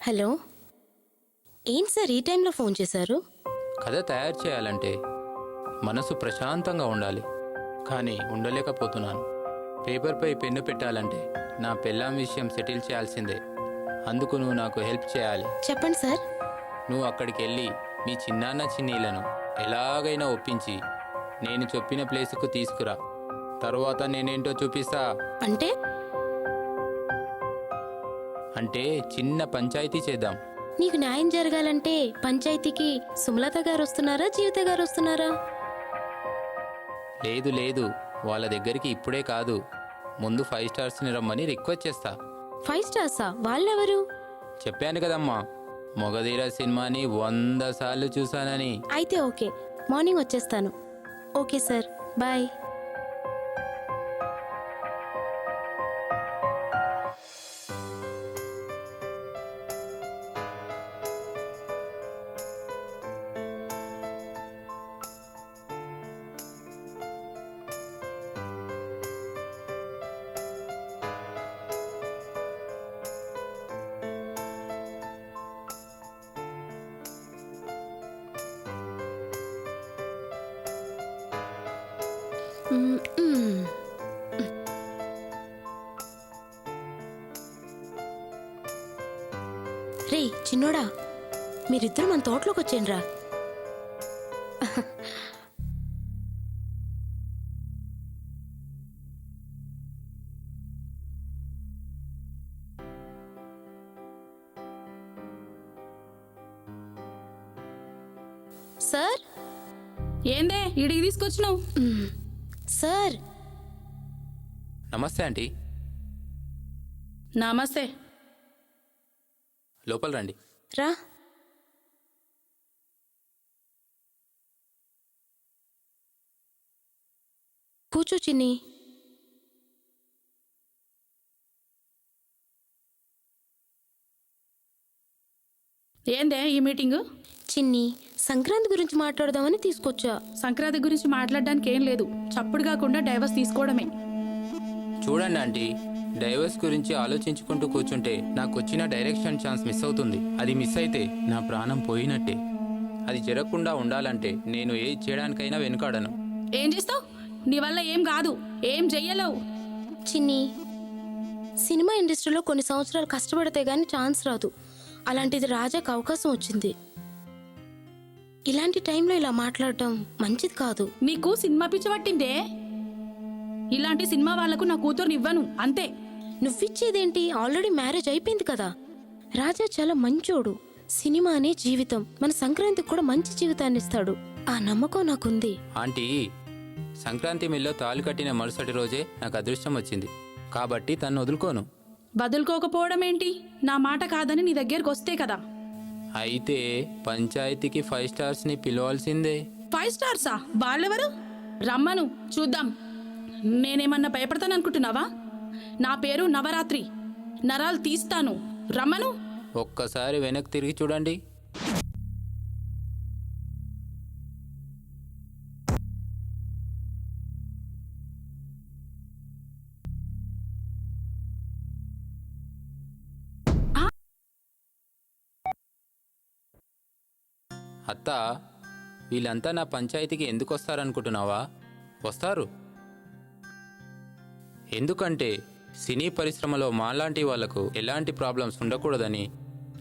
[SPEAKER 14] హలో, ఏంటి సార్ ఈ టైంలో ఫోన్ చేశారు?
[SPEAKER 7] కథ తయారు చేయాలంటే మనసు ప్రశాంతంగా ఉండాలి, కానీ ఉండలేకపోతున్నాను. పేపర్పై పెన్ను పెట్టాలంటే నా పెళ్ళాం విషయం సెటిల్ చేయాల్సిందే. అందుకు నువ్వు నాకు హెల్ప్ చేయాలి.
[SPEAKER 14] చెప్పండి సార్.
[SPEAKER 7] నువ్వు అక్కడికి వెళ్ళి మీ చిన్నాన్న చిన్నీలను ఎలాగైనా ఒప్పించి నేను చెప్పిన ప్లేస్కు తీసుకురా. తర్వాత నేనేంటో చూపిస్తా. అంటే చిన్న పంచాయతీ చేద్దాం.
[SPEAKER 14] నీకు న్యాయం జరగాలంటే పంచాయతీకి సుమలత గారు వస్తున్నారా, జీవిత గారు వస్తున్నారా?
[SPEAKER 7] లేదు లేదు, వాళ్ళ దగ్గరికి ఇప్పుడే కాదు, ముందు 5 స్టార్స్ని రమ్మని రిక్వెస్ట్ చేస్తా.
[SPEAKER 14] 5 స్టార్సా? వాళ్ళెవరు?
[SPEAKER 7] చెప్పాను కదమ్మా, మొగధీర సినిమాని 100 సార్లు చూశానని.
[SPEAKER 14] అయితే ఓకే, మార్నింగ్ వచ్చేస్తాను. Okay sir, bye. రే చిన్నోడా, మీరిద్దరు మన తోటలోకి వచ్చేయండిరా. సార్,
[SPEAKER 21] ఏందే ఇడికి తీసుకొచ్చినావు?
[SPEAKER 14] సార్.
[SPEAKER 7] నమస్తే ఆంటీ.
[SPEAKER 21] నమస్తే.
[SPEAKER 7] లోపల రండి.
[SPEAKER 14] రా. కూర్చో చిన్ని.
[SPEAKER 21] ఏందే ఈ మీటింగు?
[SPEAKER 14] చిన్ని, సంక్రాంతి గురించి మాట్లాడదామని తీసుకొచ్చా.
[SPEAKER 21] సంక్రాంతి గురించి మాట్లాడడానికి ఏం లేదు, చప్పుడు కాకుండా డైవర్స్ తీసుకోవడమే.
[SPEAKER 7] చూడండి ఆంటీ, డైవర్స్ గురించి ఆలోచించుకుంటూ కూర్చుంటే నాకు వచ్చిన డైరెక్షన్ ఛాన్స్ మిస్ అవుతుంది. అది మిస్ అయితే నా ప్రాణం పోయినట్టే. అది జరగకుండా ఉండాలంటే నేను ఏది చేయడానికైనా వెనుకాడను.
[SPEAKER 21] ఏం చేస్తావు? నీ వల్ల ఏం కాదు, ఏం చెయ్యలేవు.
[SPEAKER 14] చిన్ని, సినిమా ఇండస్ట్రీలో కొన్ని సంవత్సరాలు కష్టపడితే గానీ ఛాన్స్ రాదు. అలాంటిది రాజాకి అవకాశం వచ్చింది. ఇలాంటి టైంలో ఇలా మాట్లాడటం మంచిది కాదు.
[SPEAKER 21] నీకు సినిమా పిచ్చి పట్టిందే? ఇలాంటి సినిమా వాళ్లకు నా కూతురుని ఇవ్వను, అంతే.
[SPEAKER 14] నువ్విచ్చేదేంటి? ఆల్రెడీ మ్యారేజ్ అయిపోయింది కదా. రాజా చాలా మంచోడు. సినిమానే జీవితం. మన సంక్రాంతికి కూడా మంచి జీవితాన్ని ఇస్తాడు. ఆ నమ్మకం నాకుంది.
[SPEAKER 7] ఆంటీ, సంక్రాంతి మిల్లో తాళి కట్టిన మరుసటి రోజే నాకు అదృష్టం వచ్చింది. కాబట్టి తను వదులుకోను.
[SPEAKER 21] బదులుకోకపోవడం ఏంటి? నా మాట కాదని నీ దగ్గరకు వస్తే కదా.
[SPEAKER 7] అయితే పంచాయతీకి 5 స్టార్స్ని పిలవాల్సిందే.
[SPEAKER 21] 5 స్టార్సా? వాళ్ళెవరు? రమ్మను చూద్దాం. నేనేమన్నా భయపడతాననుకుంటున్నావా? నా పేరు నవరాత్రి. నరాలు తీస్తాను. రమ్మను.
[SPEAKER 7] ఒక్కసారి వెనక్కి తిరిగి చూడండి. అత్త, వీళ్ళంతా నా పంచాయతీకి ఎందుకు వస్తారనుకుంటున్నావా? వస్తారు. ఎందుకంటే సినీ పరిశ్రమలో మాలాంటి వాళ్లకు ఎలాంటి ప్రాబ్లమ్స్ ఉండకూడదని,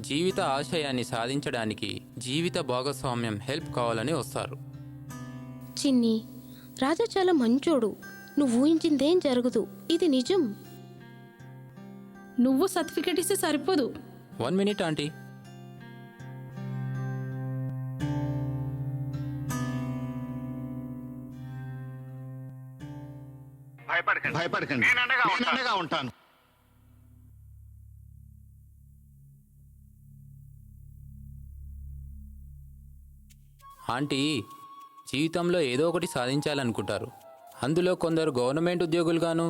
[SPEAKER 7] జీవిత ఆశయాన్ని సాధించడానికి జీవిత భాగస్వామ్యం హెల్ప్ కావాలని వస్తారు.
[SPEAKER 14] చిన్ని, రాజా చాలా మంచోడు. నువ్వు ఊహించిందేం జరగదు. ఇది నిజం.
[SPEAKER 21] నువ్వు సర్టిఫికెట్ ఇస్తే సరిపోదు.
[SPEAKER 7] 1 మినిట్ ఆంటీ.
[SPEAKER 2] భయపడకండి, నేను అండగా ఉంటాను.
[SPEAKER 7] ఆంటీ, జీవితంలో ఏదో ఒకటి సాధించాలనుకుంటారు. అందులో కొందరు గవర్నమెంట్ ఉద్యోగులుగాను,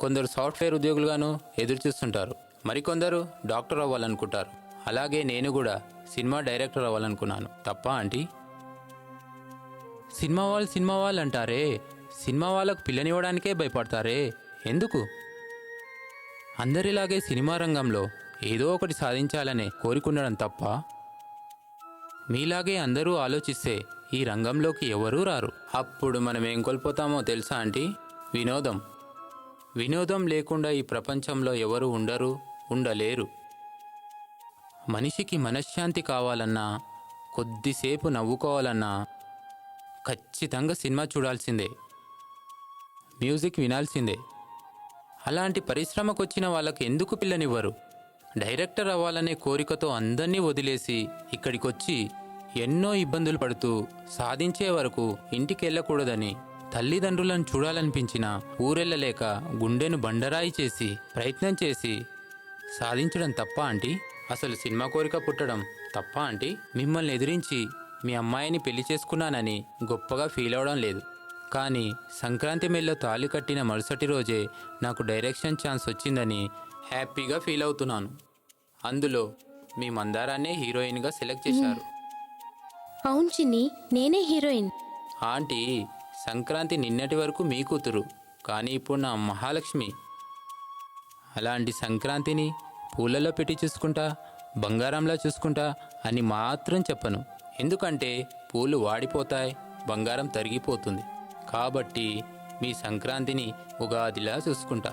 [SPEAKER 7] కొందరు సాఫ్ట్వేర్ ఉద్యోగులుగాను ఎదురు చూస్తుంటారు. మరికొందరు డాక్టర్ అవ్వాలనుకుంటారు. అలాగే నేను కూడా సినిమా డైరెక్టర్ అవ్వాలనుకున్నాను. తప్ప ఆంటీ? సినిమా వాళ్ళు అంటారే, సినిమా వాళ్ళకు పిల్లనివ్వడానికే భయపడతారే, ఎందుకు? అందరిలాగే సినిమా రంగంలో ఏదో ఒకటి సాధించాలనే కోరుకుండడం తప్ప? మీలాగే అందరూ ఆలోచిస్తే ఈ రంగంలోకి ఎవరూ రారు. అప్పుడు మనం ఏం కోల్పోతామో తెలుసా ఆంటీ? వినోదం. వినోదం లేకుండా ఈ ప్రపంచంలో ఎవరు ఉండరు, ఉండలేరు. మనిషికి మనశ్శాంతి కావాలన్నా, కొద్దిసేపు నవ్వుకోవాలన్నా ఖచ్చితంగా సినిమా చూడాల్సిందే, మ్యూజిక్ వినాల్సిందే. అలాంటి పరిశ్రమకు వచ్చిన వాళ్ళకి ఎందుకు పిల్లనివ్వరు? డైరెక్టర్ అవ్వాలనే కోరికతో అందరినీ వదిలేసి ఇక్కడికొచ్చి ఎన్నో ఇబ్బందులు పడుతూ సాధించే వరకు ఇంటికి వెళ్ళకూడదని తల్లిదండ్రులను చూడాలనిపించిన ఊరెళ్ళలేక గుండెను బండరాయి చేసి ప్రయత్నం చేసి సాధించడం తప్ప ఆంటీ? అసలు సినిమా కోరిక పుట్టడం తప్ప ఆంటీ? మిమ్మల్ని ఎదిరించి మీ అమ్మాయిని పెళ్లి చేసుకున్నానని గొప్పగా ఫీల్ అవడం లేదు. కానీ సంక్రాంతి మెల్లో తాళి కట్టిన మరుసటి రోజే నాకు డైరెక్షన్ ఛాన్స్ వచ్చిందని హ్యాపీగా ఫీల్ అవుతున్నాను. అందులో మీ మందారాన్నే హీరోయిన్గా సెలెక్ట్ చేశారు.
[SPEAKER 14] అవును చిన్ని, నేనే హీరోయిన్.
[SPEAKER 7] ఆంటీ, సంక్రాంతి నిన్నటి వరకు మీ కూతురు, కానీ ఇప్పుడు నా మహాలక్ష్మి. అలాంటి సంక్రాంతిని పూలలో పెట్టి చూసుకుంటా, బంగారంలా చూసుకుంటా అని మాత్రం చెప్పను. ఎందుకంటే పూలు వాడిపోతాయి, బంగారం తరిగిపోతుంది. కాబట్టి మీ సంక్రాంతిని ఉగాదిలా చూసుకుంటా.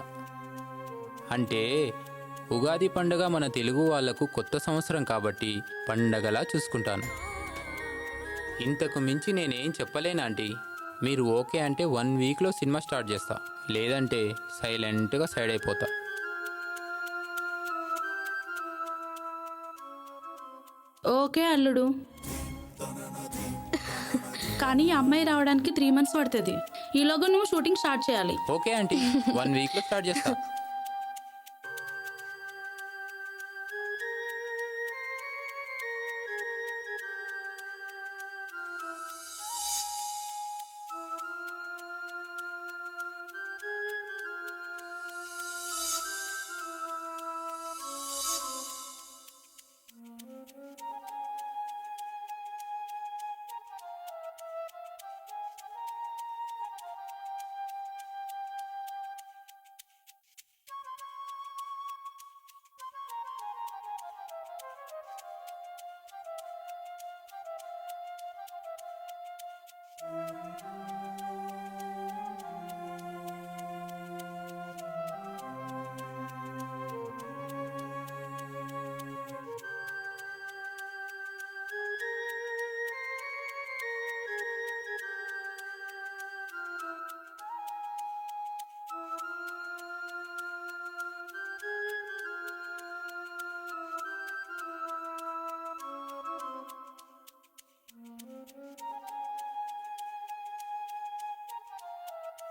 [SPEAKER 7] అంటే ఉగాది పండగ మన తెలుగు వాళ్లకు కొత్త సంవత్సరం కాబట్టి పండగలా చూసుకుంటాను. ఇంతకు మించి నేనేం చెప్పలేను ఆంటీ. మీరు ఓకే అంటే 1 వీక్లో సినిమా స్టార్ట్ చేస్తా, లేదంటే సైలెంట్గా సైడ్ అయిపోతా.
[SPEAKER 21] ఓకే అల్లుడు, కానీ ఈ అమ్మాయి రావడానికి 3 months పడుతుంది. ఈలోగా నువ్వు షూటింగ్ స్టార్ట్ చేయాలి.
[SPEAKER 7] ఓకే ఆంటీ, 1 వీక్లో స్టార్ట్ చేస్తా.